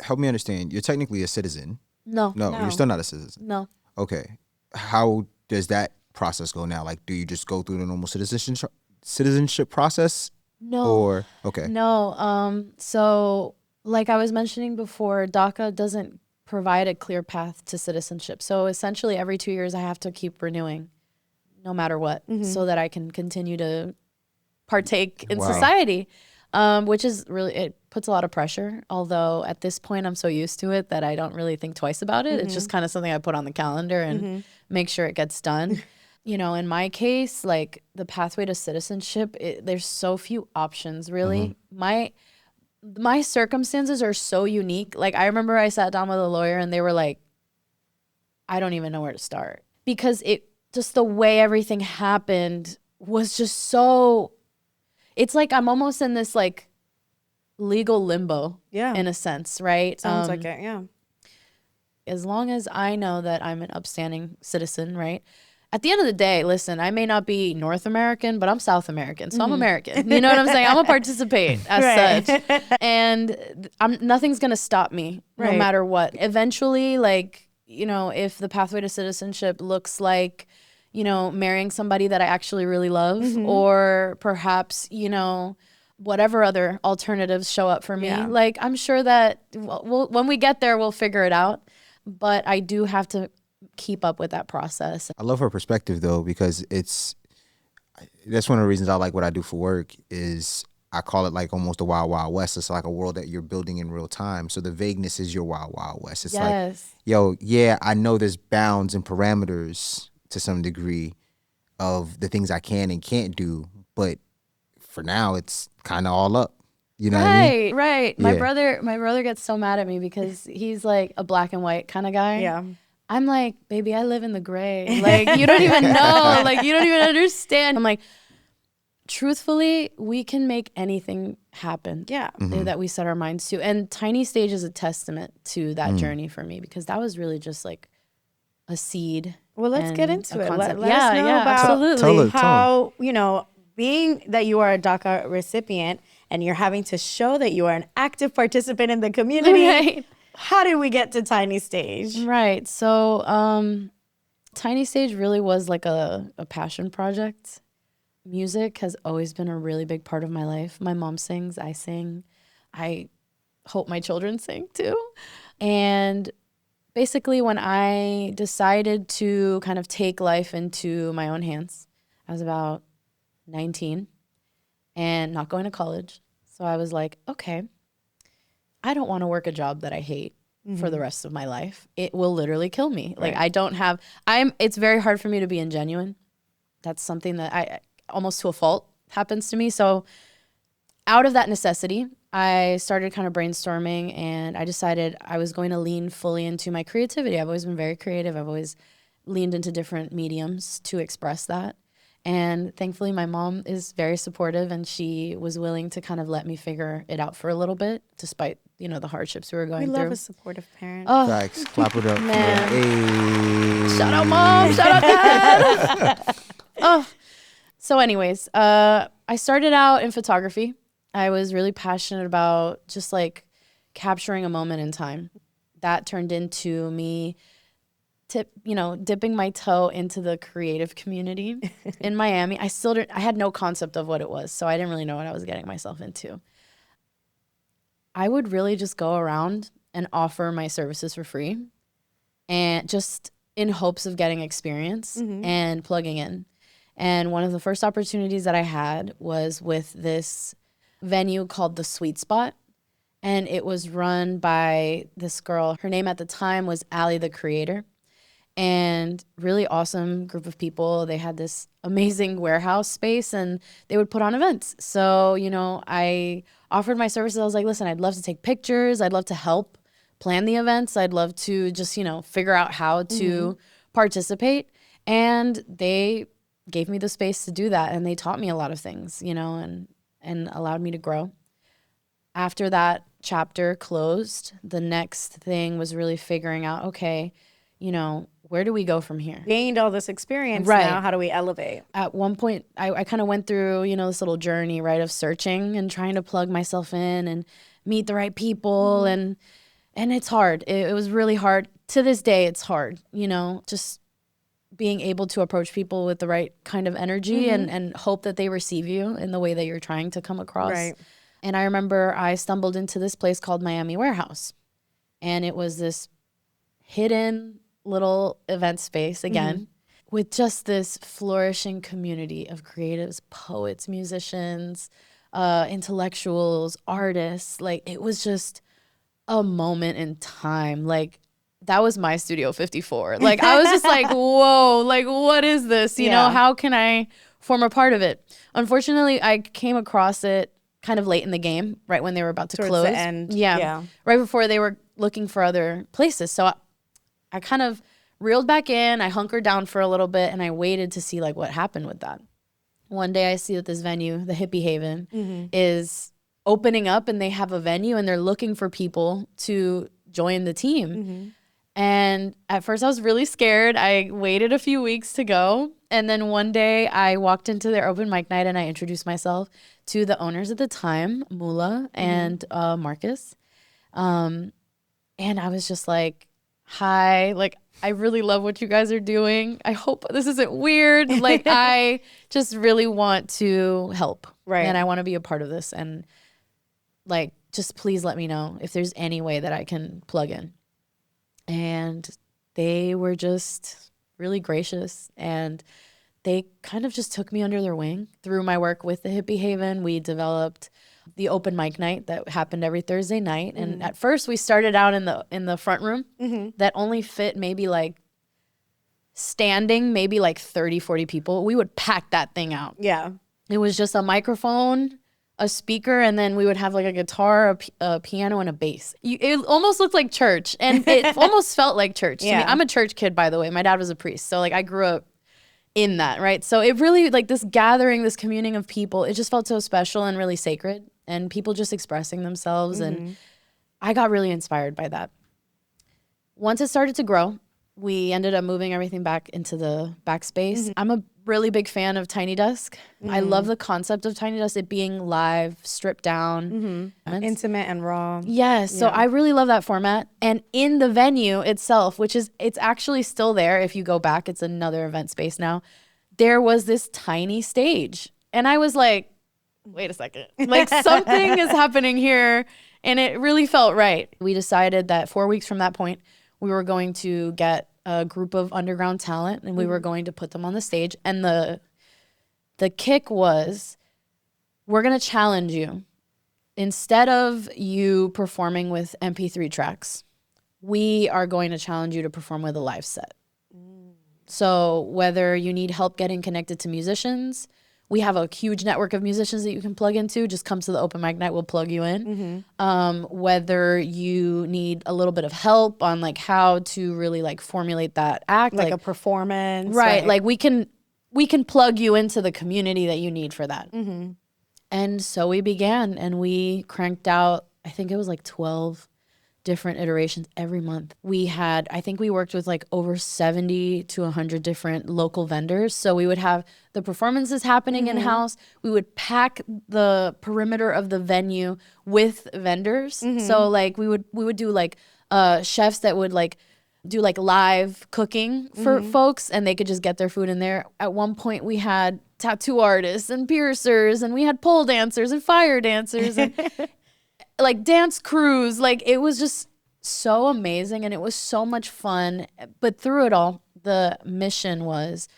B: help me understand. You're technically a citizen.
C: No,
B: you're still not a citizen.
C: No.
B: Okay. How does that process go now? Like, do you just go through the normal citizenship process?
C: No.
B: Or, okay.
C: No. So like I was mentioning before, DACA doesn't provide a clear path to citizenship. So essentially every 2 years I have to keep renewing no matter what so that I can continue to partake in society, which is really, it puts a lot of pressure. Although at this point I'm so used to it that I don't really think twice about it. It's just kind of something I put on the calendar and make sure it gets done. In my case, like the pathway to citizenship, there's so few options really. My circumstances are so unique. Like, I remember I sat down with a lawyer and they were like, I don't even know where to start, because just the way everything happened was just so, it's like I'm almost in this like legal limbo in a sense, right?
A: Sounds like it, yeah.
C: As long as I know that I'm an upstanding citizen, right? At the end of the day, listen, I may not be North American, but I'm South American, so I'm American. You know what I'm saying? I'm going to participate as such. And nothing's going to stop me no matter what. Eventually, like, if the pathway to citizenship looks like, marrying somebody that I actually really love, or perhaps, whatever other alternatives show up for me. Like, I'm sure that when we get there, we'll figure it out. But I do have to keep up with that process.
B: I love her perspective though, because that's one of the reasons I like what I do for work is I call it like almost a wild, wild west. It's like a world that you're building in real time. So the vagueness is your wild, wild west. It's like, I know there's bounds and parameters to some degree of the things I can and can't do. But for now, it's kind of all up. You know what I mean?
C: Right. My brother gets so mad at me because he's like a black and white kind of guy.
A: Yeah.
C: I'm like, baby, I live in the gray. Like, you don't even know. Like, you don't even understand. I'm like, truthfully, we can make anything happen.
A: Yeah.
C: That we set our minds to. And Tiny Stage is a testament to that journey for me, because that was really just like a seed.
A: Well, let's get into it. Let us know
C: about
A: absolutely how, being that you are a DACA recipient and you're having to show that you are an active participant in the community.
C: Right.
A: How did we get to Tiny Stage?
C: Right. So Tiny Stage really was like a passion project. Music has always been a really big part of my life. My mom sings, I sing. I hope my children sing too. And basically when I decided to kind of take life into my own hands, I was about 19 and not going to college. So I was like, okay, I don't want to work a job that I hate for the rest of my life. It will literally kill me. Like, it's very hard for me to be ingenuine. That's something that I almost to a fault happens to me. So out of that necessity, I started kind of brainstorming, and I decided I was going to lean fully into my creativity. I've always been very creative. I've always leaned into different mediums to express that. And thankfully, my mom is very supportive, and she was willing to kind of let me figure it out for a little bit, despite, the hardships we were going through.
A: We love a supportive parent.
C: Oh,
B: facts. Clap it up.
C: Man.
B: Hey.
C: Shout out, Mom. Shout out, Dad. So anyways, I started out in photography. I was really passionate about just like capturing a moment in time. That turned into me dipping my toe into the creative community in Miami. I had no concept of what it was, so I didn't really know what I was getting myself into. I would really just go around and offer my services for free, and just in hopes of getting experience and plugging in. And one of the first opportunities that I had was with this venue called The Sweet Spot. And it was run by this girl. Her name at the time was Allie the Creator. And really awesome group of people. They had this amazing warehouse space and they would put on events. So, you know, I offered my services. I was like, listen, I'd love to take pictures. I'd love to help plan the events. I'd love to just, you know, figure out how to participate. And they gave me the space to do that. And they taught me a lot of things, you know, and allowed me to grow. After that chapter closed, the next thing was really figuring out, okay, you know, where do we go from here?
A: Gained all this experience now. How do we elevate?
C: At one point, I kind of went through, you know, this little journey, right, of searching and trying to plug myself in and meet the right people. And it's hard. It was really hard. To this day, it's hard, you know, just being able to approach people with the right kind of energy and hope that they receive you in the way that you're trying to come across.
A: Right.
C: And I remember I stumbled into this place called Miami Warehouse. And it was this hidden little event space, again, with just this flourishing community of creatives, poets, musicians, intellectuals, artists. Like, it was just a moment in time. Like, that was my Studio 54. Like, I was just like, whoa, like, what is this? You know, how can I form a part of it? Unfortunately, I came across it kind of late in the game, right when they were about to
A: Towards
C: close.
A: the end.
C: Yeah. Right before they were looking for other places. So I kind of reeled back in, I hunkered down for a little bit, and I waited to see like what happened with that. One day I see that this venue, the Hippie Haven, is opening up and they have a venue and they're looking for people to join the team. And at first I was really scared. I waited a few weeks to go. And then one day I walked into their open mic night and I introduced myself to the owners at the time, Mula and Marcus. And I was just like, hi, like, I really love what you guys are doing. I hope this isn't weird. Like, I just really want to help.
A: Right.
C: And I want to be a part of this. And, like, just please let me know if there's any way that I can plug in. And they were just really gracious. And they kind of just took me under their wing. Through my work with the Hippie Haven, we developed the open mic night that happened every Thursday night. And at first we started out in the front room that only fit maybe like standing, maybe like 30, 40 people. We would pack that thing out.
A: Yeah.
C: It was just a microphone, a speaker, and then we would have like a guitar, a piano, and a bass. It almost looked like church, and it almost felt like church to me. I'm a church kid, by the way. My dad was a priest, so like I grew up in that, right? So it really, like, this gathering, this communing of people, it just felt so special and really sacred, and people just expressing themselves, and I got really inspired by that. Once it started to grow, we ended up moving everything back into the backspace. I'm a really big fan of Tiny Desk. I love the concept of Tiny Desk, it being live, stripped down.
A: Intimate and raw.
C: Yes, so I really love that format. And in the venue itself, which is, it's actually still there if you go back, it's another event space now, there was this tiny stage. And I was like, wait a second, like something is happening here. And it really felt right. We decided that 4 weeks from that point, we were going to get a group of underground talent and we were going to put them on the stage. And the kick was, we're going to challenge you. Instead of you performing with MP3 tracks, we are going to challenge you to perform with a live set. So whether you need help getting connected to musicians, we have a huge network of musicians that you can plug into. Just come to the open mic night, we'll plug you in. Whether you need a little bit of help on like how to really like formulate that act.
A: Like a performance.
C: Right. Like we can plug you into the community that you need for that. And so we began and we cranked out, I think it was like 12 different iterations every month. I think we worked with like over 70 to 100 different local vendors. So we would have the performances happening in-house. We would pack the perimeter of the venue with vendors. So like we would do like chefs that would like do like live cooking for folks and they could just get their food in there. At one point we had tattoo artists and piercers and we had pole dancers and fire dancers and like dance crews. Like it was just so amazing and it was so much fun. But through it all, the mission was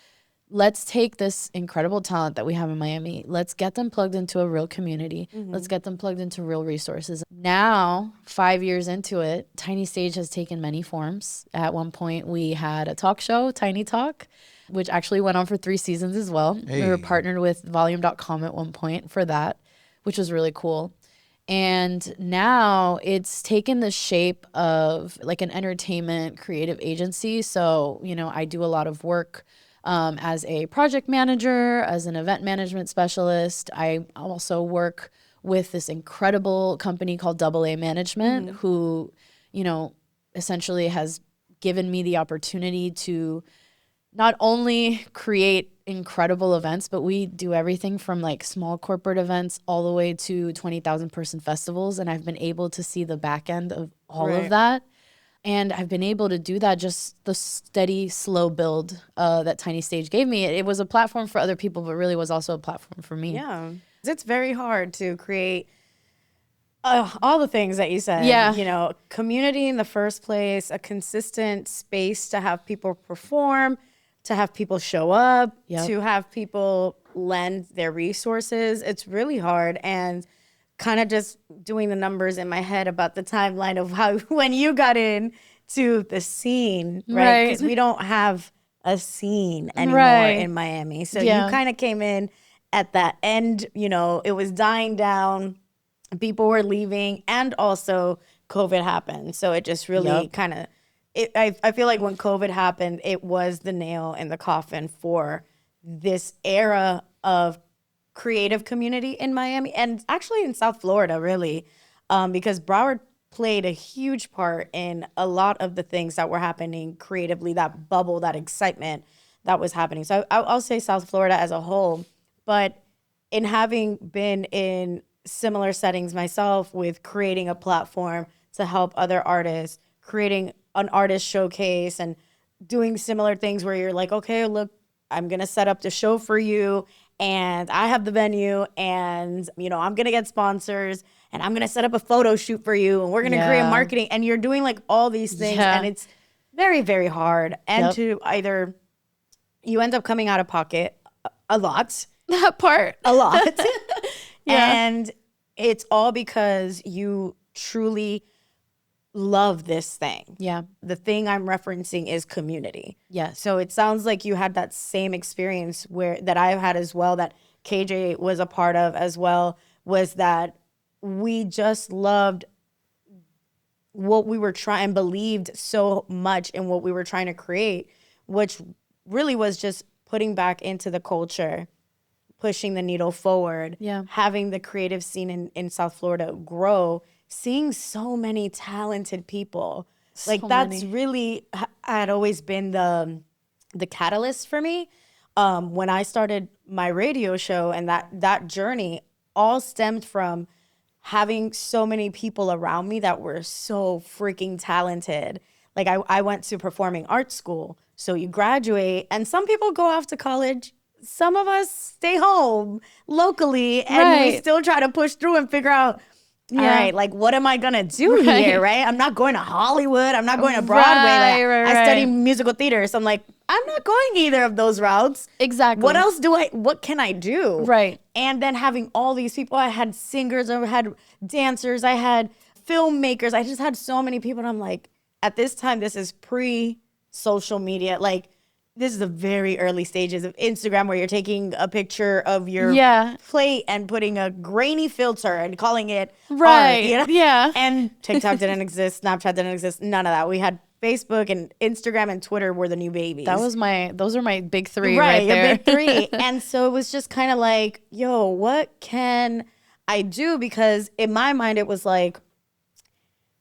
C: let's take this incredible talent that we have in Miami. Let's get them plugged into a real community. Let's get them plugged into real resources. Now, 5 years into it, Tiny Stage has taken many forms. At one point, we had a talk show, Tiny Talk, which actually went on for 3 seasons as well. Hey. We were partnered with volume.com at one point for that, which was really cool. And now it's taken the shape of like an entertainment creative agency. So, you know, I do a lot of work as a project manager, as an event management specialist. I also work with this incredible company called AA Management, who, you know, essentially has given me the opportunity to not only create incredible events, but we do everything from like small corporate events all the way to 20,000 person festivals. And I've been able to see the back end of all of that. And I've been able to do that, just the steady, slow build that Tiny Stage gave me. It was a platform for other people, but really was also a platform for me.
A: Yeah. It's very hard to create all the things that you said.
C: Yeah.
A: You know, community in the first place, a consistent space to have people perform, to have people show up, to have people lend their resources. It's really hard. And kind of just doing the numbers in my head about the timeline of how when you got in to the scene, right? Because we don't have a scene anymore in Miami. So you kind of came in at that end, you know, it was dying down, people were leaving, and also COVID happened. So it just really kind of, I feel like when COVID happened, it was the nail in the coffin for this era of creative community in Miami and actually in South Florida, really, because Broward played a huge part in a lot of the things that were happening creatively, that bubble, that excitement that was happening. So I'll say South Florida as a whole, but in having been in similar settings myself with creating a platform to help other artists, creating an artist showcase and doing similar things where you're like, okay, look, I'm going to set up the show for you and I have the venue and, you know, I'm going to get sponsors and I'm going to set up a photo shoot for you and we're going to create marketing, and you're doing like all these things and it's very, very hard. And to either you end up coming out of pocket a lot.
C: That part.
A: A lot. And it's all because you truly love this thing.
C: Yeah.
A: The thing I'm referencing is community.
C: Yes.
A: So it sounds like you had that same experience that I've had as well, that KJ was a part of as well, was that we just loved what we were trying, believed so much in what we were trying to create, which really was just putting back into the culture, pushing the needle forward, having the creative scene in South Florida grow, seeing so many talented people. That's really had always been the catalyst for me. When I started my radio show, and that journey all stemmed from having so many people around me that were so freaking talented. Like I went to performing arts school. So you graduate and some people go off to college. Some of us stay home locally and we still try to push through and figure out, all right, like, what am I going to do here, right? I'm not going to Hollywood. I'm not going to Broadway. I study musical theater. So I'm like, I'm not going either of those routes.
C: Exactly.
A: What can I do?
C: Right.
A: And then having all these people, I had singers, I had dancers, I had filmmakers. I just had so many people. And I'm like, at this time, this is pre-social media. Like, this is the very early stages of Instagram where you're taking a picture of your plate and putting a grainy filter and calling it art, you know?
C: Yeah.
A: And TikTok didn't exist, Snapchat didn't exist, none of that. We had Facebook and Instagram and Twitter were the new babies.
C: Those are my big three right there.
A: Your big three. And so it was just kind of like, yo, what can I do? Because in my mind, it was like,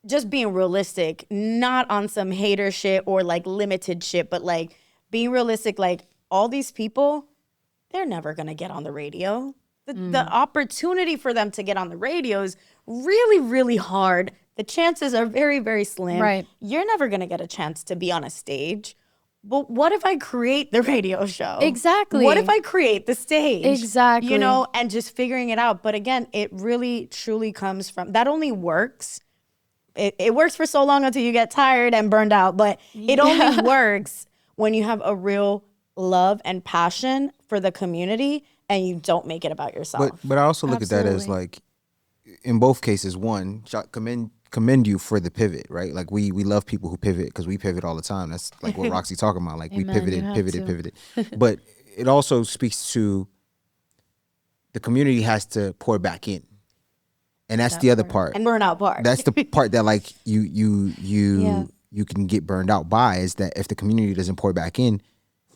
A: just being realistic, not on some hater shit or like limited shit, but like, being realistic, like all these people, they're never going to get on the radio. The opportunity for them to get on the radio is really, really hard. The chances are very, very slim.
C: Right.
A: You're never going to get a chance to be on a stage. But what if I create the radio show?
C: Exactly.
A: What if I create the stage?
C: Exactly.
A: You know, and just figuring it out. But again, it really, truly comes from, that only works. It works for so long until you get tired and burned out. But it only works when you have a real love and passion for the community and you don't make it about yourself.
B: But I also look at that as like, in both cases, one, commend you for the pivot, right? Like we love people who pivot because we pivot all the time. That's like what Roxy talking about. Like
C: Amen,
B: we pivoted. But it also speaks to the community has to pour back in. And that's the other part.
A: And burnout part.
B: That's the part that like you can get burned out by, is that if the community doesn't pour back in,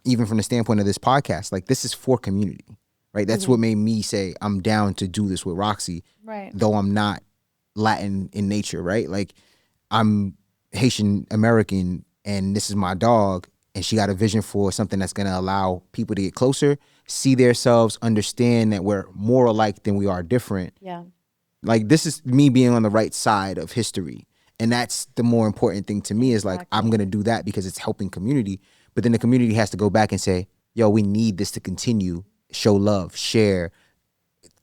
B: even from the standpoint of this podcast, like this is for community, right? That's what made me say I'm down to do this with Roxy,
C: right?
B: Though I'm not Latin in nature, right? Like I'm Haitian American and this is my dog and she got a vision for something that's going to allow people to get closer, see themselves, understand that we're more alike than we are different.
C: Yeah.
B: Like this is me being on the right side of history. And that's the more important thing to me is like, I'm going to do that because it's helping community. But then the community has to go back and say, yo, we need this to continue. Show love, share,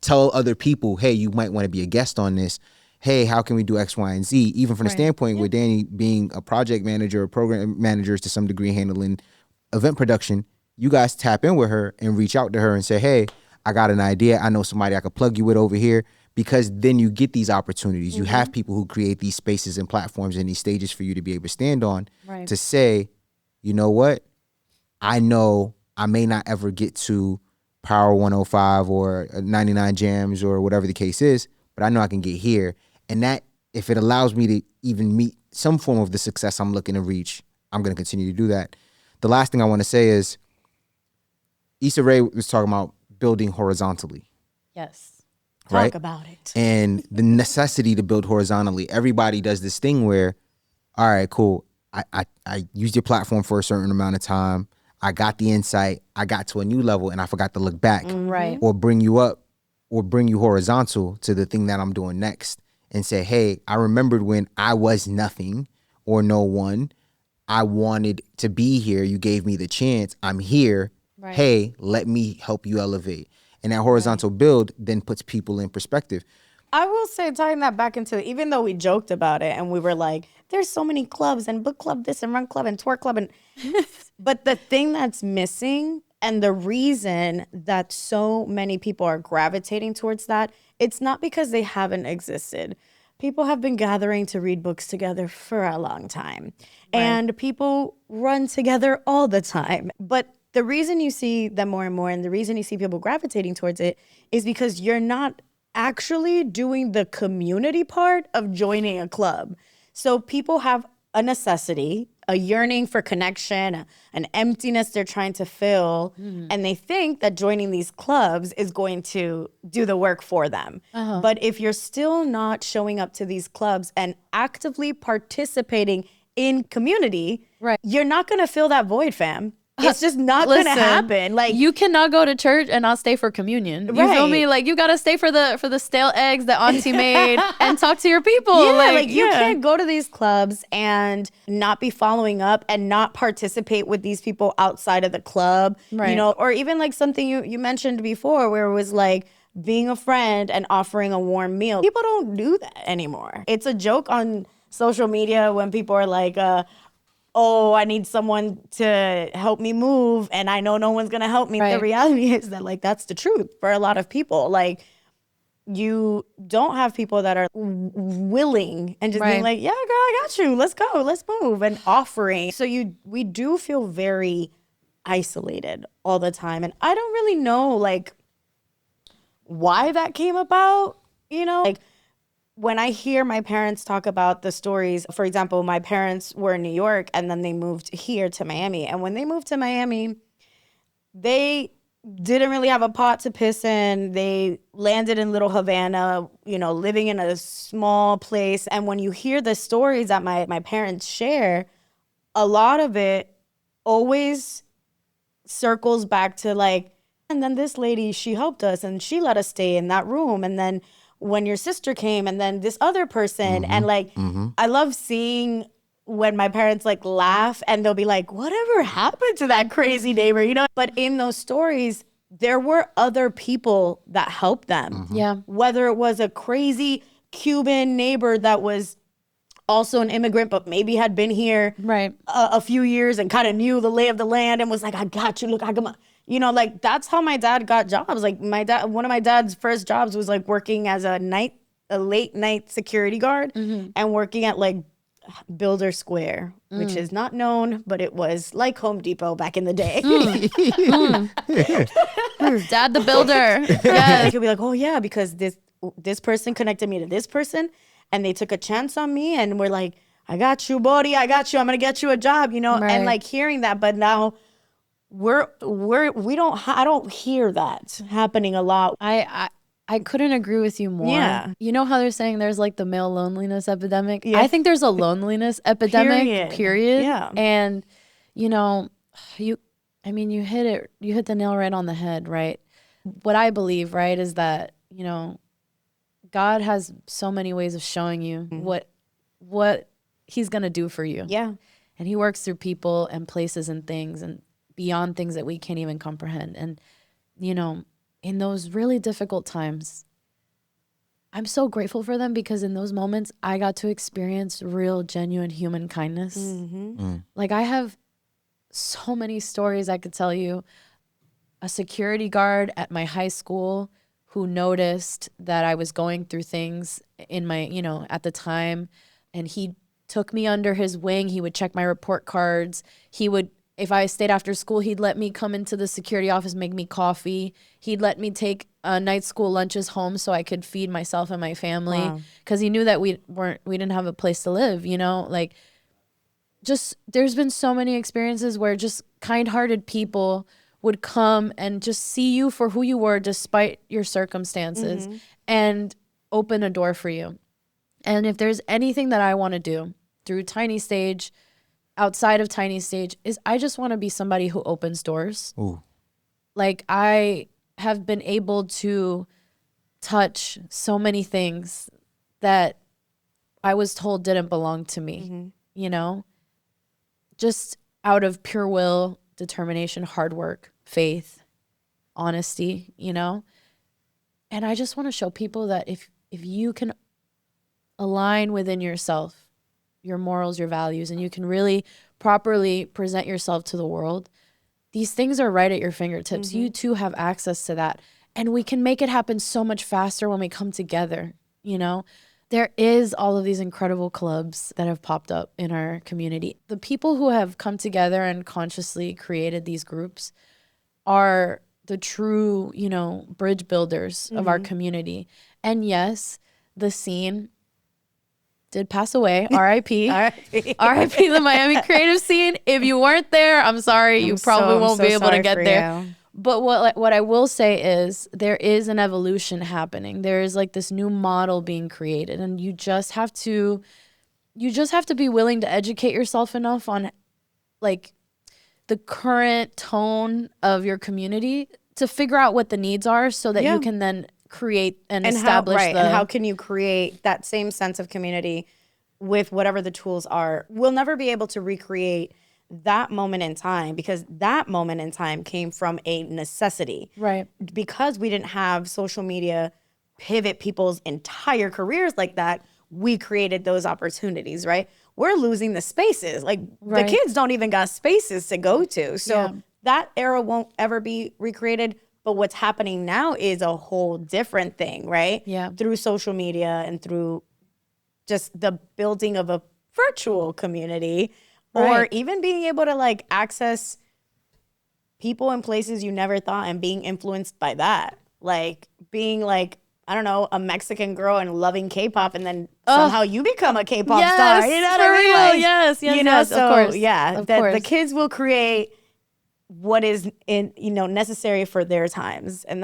B: tell other people, hey, you might want to be a guest on this. Hey, how can we do X, Y, and Z? Even from the standpoint with Dani being a project manager or program manager to some degree handling event production, you guys tap in with her and reach out to her and say, hey, I got an idea. I know somebody I could plug you with over here. Because then you get these opportunities. You have people who create these spaces and platforms and these stages for you to be able to stand on to say, you know what? I know I may not ever get to Power 105 or 99 Jams or whatever the case is, but I know I can get here. And that, if it allows me to even meet some form of the success I'm looking to reach, I'm going to continue to do that. The last thing I want to say is Issa Rae was talking about building horizontally.
C: Yes.
B: Right?
A: Talk about it.
B: And the necessity to build horizontally. Everybody does this thing where, all right, cool. I used your platform for a certain amount of time. I got the insight. I got to a new level and I forgot to look back.
C: Right.
B: Or bring you up or bring you horizontal to the thing that I'm doing next and say, hey, I remembered when I was nothing or no one. I wanted to be here. You gave me the chance. I'm here. Right. Hey, let me help you elevate. And that horizontal build then puts people in perspective.
A: I will say, tying that back into, even though we joked about it and we were like, there's so many clubs and book club this and run club and twerk club. But the thing that's missing and the reason that so many people are gravitating towards that, it's not because they haven't existed. People have been gathering to read books together for a long time. Right. And people run together all the time. But the reason you see them more and more and the reason you see people gravitating towards it is because you're not actually doing the community part of joining a club. So people have a necessity, a yearning for connection, an emptiness they're trying to fill, and they think that joining these clubs is going to do the work for them. But if you're still not showing up to these clubs and actively participating in community, you're not going to fill that void, fam. It's just not going to happen. Like,
C: you cannot go to church and not stay for communion. You feel me? Like, you got to stay for the stale eggs that auntie made and talk to your people.
A: Yeah, you can't go to these clubs and not be following up and not participate with these people outside of the club. Right. You know, or even like something you mentioned before where it was like being a friend and offering a warm meal. People don't do that anymore. It's a joke on social media when people are like, oh, I need someone to help me move and I know no one's going to help me. Right. The reality is that like that's the truth for a lot of people. Like you don't have people that are willing and just being like, yeah, girl, I got you. Let's go. Let's move and offering. So we do feel very isolated all the time. And I don't really know like why that came about, you know, like when I hear my parents talk about the stories, for example, my parents were in New York and then they moved here to Miami. And when they moved to Miami, they didn't really have a pot to piss in. They landed in Little Havana, you know, living in a small place. And when you hear the stories that my parents share, a lot of it always circles back to like, and then this lady, she helped us and she let us stay in that room. And then when your sister came and then this other person and like I love seeing when my parents like laugh and they'll be like, whatever happened to that crazy neighbor, you know? But in those stories, there were other people that helped them. Yeah. Whether it was a crazy Cuban neighbor that was also an immigrant, but maybe had been here a few years and kind of knew the lay of the land and was like, I got you. Look, I got my, you know, like that's how my dad got jobs. Like one of my dad's first jobs was like working as a late night security guard and working at like Builder Square, which is not known, but it was like Home Depot back in the day.
C: Dad the builder. Yeah.
A: He'll be like, oh yeah, because this person connected me to this person and they took a chance on me and we're like, I got you, buddy, I got you, I'm gonna get you a job, you know, and like hearing that, but now I don't hear that happening a lot.
C: I couldn't agree with you more.
A: Yeah.
C: You know how they're saying there's like the male loneliness epidemic? Yeah. I think there's a loneliness epidemic, period.
A: Yeah.
C: And, you know, you hit the nail right on the head, right? What I believe, right, is that, you know, God has so many ways of showing you what he's going to do for you.
A: Yeah.
C: And he works through people and places and things and beyond things that we can't even comprehend. And, you know, in those really difficult times, I'm so grateful for them because in those moments, I got to experience real, genuine human kindness. Like I have so many stories I could tell you. A security guard at my high school who noticed that I was going through things in my, you know, at the time, and he took me under his wing. He would check my report cards. He would, if I stayed after school, he'd let me come into the security office, make me coffee. He'd let me take night school lunches home so I could feed myself and my family because he knew that we didn't have a place to live, you know, like just there's been so many experiences where just kind-hearted people would come and just see you for who you were despite your circumstances and open a door for you. And if there's anything that I want to do through Tiny Stage, outside of Tiny Stage, is I just want to be somebody who opens doors. Ooh. Like I have been able to touch so many things that I was told didn't belong to me, you know, just out of pure will, determination, hard work, faith, honesty, you know. And I just want to show people that if you can align within yourself, your morals, your values, and you can really properly present yourself to the world, these things are right at your fingertips. You too have access to that. And we can make it happen so much faster when we come together, you know. There is all of these incredible clubs that have popped up in our community. The people who have come together and consciously created these groups are the true, you know, bridge builders of our community. And yes, the scene did pass away. R.I.P. R.I.P. the Miami creative scene. If you weren't there, I'm sorry. You probably won't be able to get there. But what I will say is there is an evolution happening. There is like this new model being created, and you just have to be willing to educate yourself enough on like the current tone of your community to figure out what the needs are so that you can then create and establish
A: and how can you create that same sense of community with whatever the tools are. We'll never be able to recreate that moment in time because that moment in time came from a necessity.
C: Right.
A: Because we didn't have social media pivot people's entire careers like that, we created those opportunities, right? We're losing the spaces. Like the kids don't even got spaces to go to. So that era won't ever be recreated. But what's happening now is a whole different thing, right?
C: Yeah.
A: Through social media and through just the building of a virtual community. Or even being able to like access people and places you never thought and being influenced by that. Like being like, I don't know, a Mexican girl and loving K-pop and then somehow you become a K-pop star. You know what I mean? Like,
C: yes,
A: you know,
C: yes,
A: so,
C: of course.
A: Yeah, the kids will create what is necessary for their times. And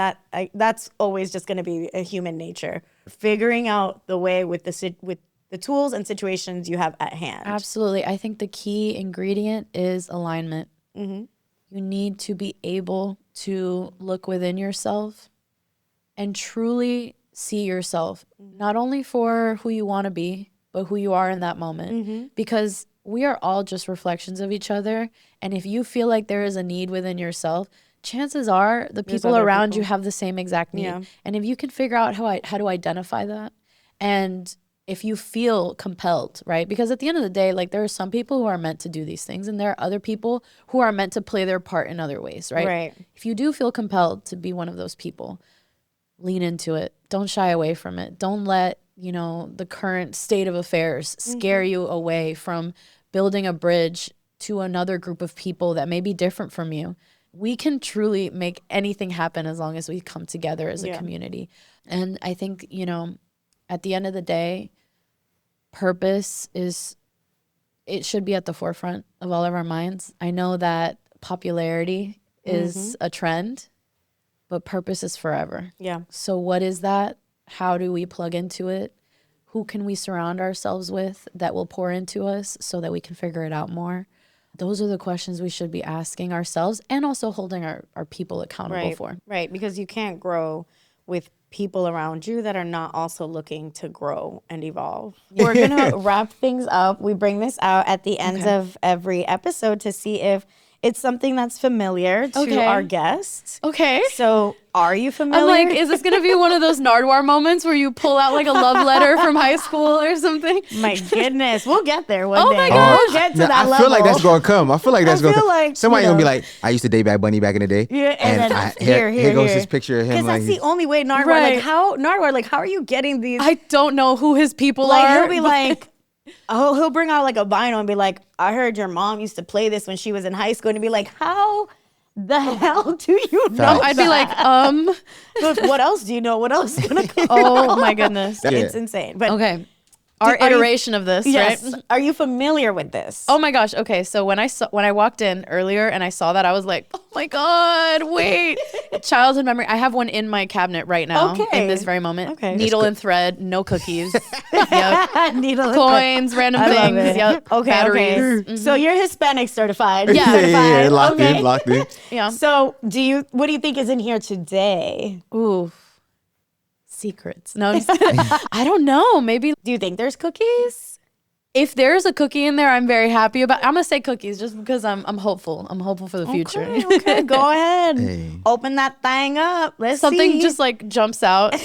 A: that's always just going to be a human nature. Figuring out the way with the tools and situations you have at hand.
C: Absolutely. I think the key ingredient is alignment. You need to be able to look within yourself and truly see yourself, not only for who you want to be, but who you are in that moment. Because we are all just reflections of each other. And if you feel like there is a need within yourself, chances are the people around you have the same exact need. And if you can figure out how to identify that and if you feel compelled, right? Because at the end of the day, like there are some people who are meant to do these things and there are other people who are meant to play their part in other ways, right?
A: Right.
C: If you do feel compelled to be one of those people, lean into it. Don't shy away from it. Don't let, you know, the current state of affairs scare you away from building a bridge to another group of people that may be different from you. We can truly make anything happen as long as we come together as a community. And I think, you know, at the end of the day, purpose it should be at the forefront of all of our minds. I know that popularity is a trend, but purpose is forever.
A: Yeah.
C: So what is that? How do we plug into it? Who can we surround ourselves with that will pour into us so that we can figure it out more? Those are the questions we should be asking ourselves and also holding our people accountable for.
A: Right, because you can't grow with people around you that are not also looking to grow and evolve. We're going to wrap things up. We bring this out at the end of every episode to see if it's something that's familiar to our guests.
C: Okay.
A: So are you familiar?
C: I'm like, is this going to be one of those Nardwuar moments where you pull out like a love letter from high school or something?
A: My goodness. We'll get there one day.
C: Oh my gosh.
A: We'll get to that level.
B: I feel like that's going to come. I feel like that's going to come.
A: like,
B: Somebody's going to be like, I used to date Bad Bunny back in the day.
A: Yeah, and then
B: here goes his picture of him.
A: Because
B: Like,
A: that's the only way Nardwuar,
C: Right.
A: how are you getting these?
C: I don't know who his people
A: Like,
C: are.
A: he'll be like, he'll bring out like a vinyl and be like, I heard your mom used to play this when she was in high school. And he'd be like, how the hell do you know?
C: I'd be like,
A: Look, what else do you know? What else is going to come
C: oh my goodness.
B: Yeah.
A: It's insane. But
C: Okay. Our
A: are you-
C: iteration of this,
A: yes.
C: right?
A: Are you familiar with this?
C: Oh my gosh. Okay. So when I walked in earlier and I saw that, I was like, oh my God, wait. Childhood memory. I have one in my cabinet right now
A: Okay.
C: in this very moment.
A: Okay.
C: Needle and thread, no cookies. Yep.
A: Needle and
C: Coins, random
A: I love
C: things.
A: it.
C: Yep.
A: Okay,
C: Batteries.
A: okay. So you're Hispanic certified.
C: Yeah.
A: Certified.
B: locked in.
C: Yeah.
A: So what do you think is in here today?
C: Ooh. Secrets. No, I'm just kidding. I don't know. Maybe
A: Do you think there's cookies?
C: if there's a cookie in there, I'm very happy about. I'm gonna say cookies just because I'm hopeful. I'm hopeful for the future.
A: Okay, go ahead.
B: Hey.
A: Open that thing up. Let's
C: Something
A: see.
C: just like jumps out.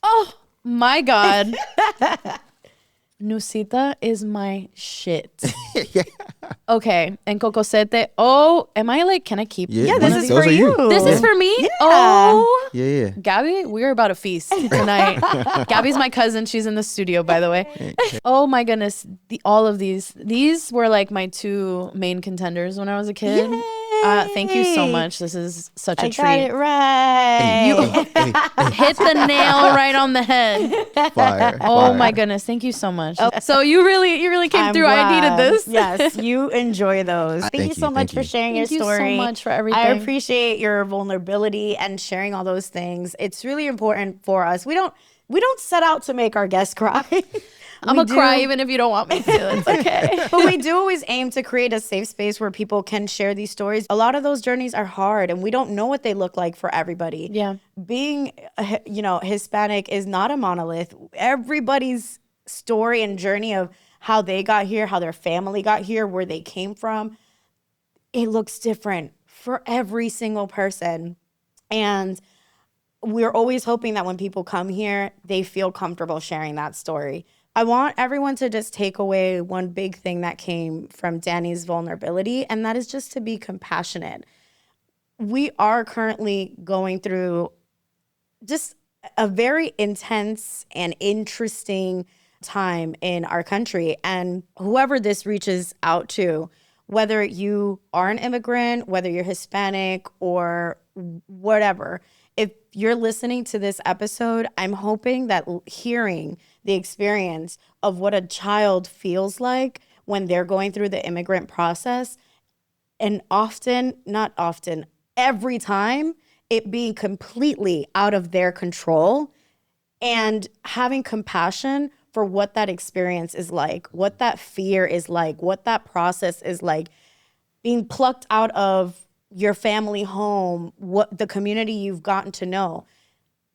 C: Oh my God. Nusita is my shit. Okay. And Cocosete. Oh, am I like, can I keep?
A: Yeah, this is
B: those
A: for
B: are
A: you.
C: This is for me?
A: Yeah.
C: Oh.
B: Yeah.
C: Gabby, we're about to feast tonight. Gabby's my cousin. She's in the studio, by the way. Oh my goodness. All of these were like my two main contenders when I was a kid. Thank you so much. This is such a
A: I
C: treat.
A: got it right.
C: Hit the nail right on the head.
B: Fire.
C: Oh my goodness. Thank you so much. So you really came
A: I'm
C: through. I needed
A: glad.
C: this.
A: Yes, you enjoy those. Thank you so much for sharing
C: Thank
A: your
C: you
A: story.
C: so much for everything.
A: I appreciate your vulnerability and sharing all those things. It's really important for us. We don't set out to make our guests cry.
C: I'm going to cry even if you don't want me to. It's okay.
A: But we do always aim to create a safe space where people can share these stories. A lot of those journeys are hard and we don't know what they look like for everybody.
C: Yeah.
A: Being, Hispanic is not a monolith. Everybody's story and journey of how they got here, how their family got here, where they came from, it looks different for every single person. And we're always hoping that when people come here, they feel comfortable sharing that story. I want everyone to just take away one big thing that came from Dani's vulnerability, and that is just to be compassionate. We are currently going through just a very intense and interesting time in our country. And whoever this reaches out to, whether you are an immigrant, whether you're Hispanic or whatever, if you're listening to this episode, I'm hoping that hearing the experience of what a child feels like when they're going through the immigrant process, and every time, it being completely out of their control, and having compassion for what that experience is like, what that fear is like, what that process is like, being plucked out of your family home, what the community you've gotten to know.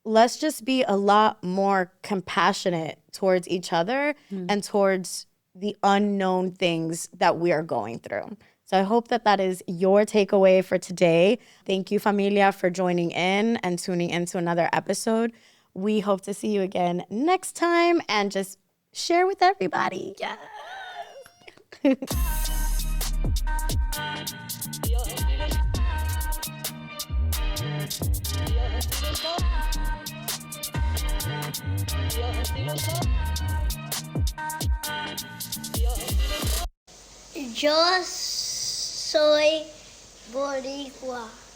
A: Let's just be a lot more compassionate towards each other and towards the unknown things that we are going through. So I hope that is your takeaway for today. Thank you, familia, for joining in and tuning into another episode. We hope to see you again next time and just share with everybody. Yeah.
D: Yo soy boricua.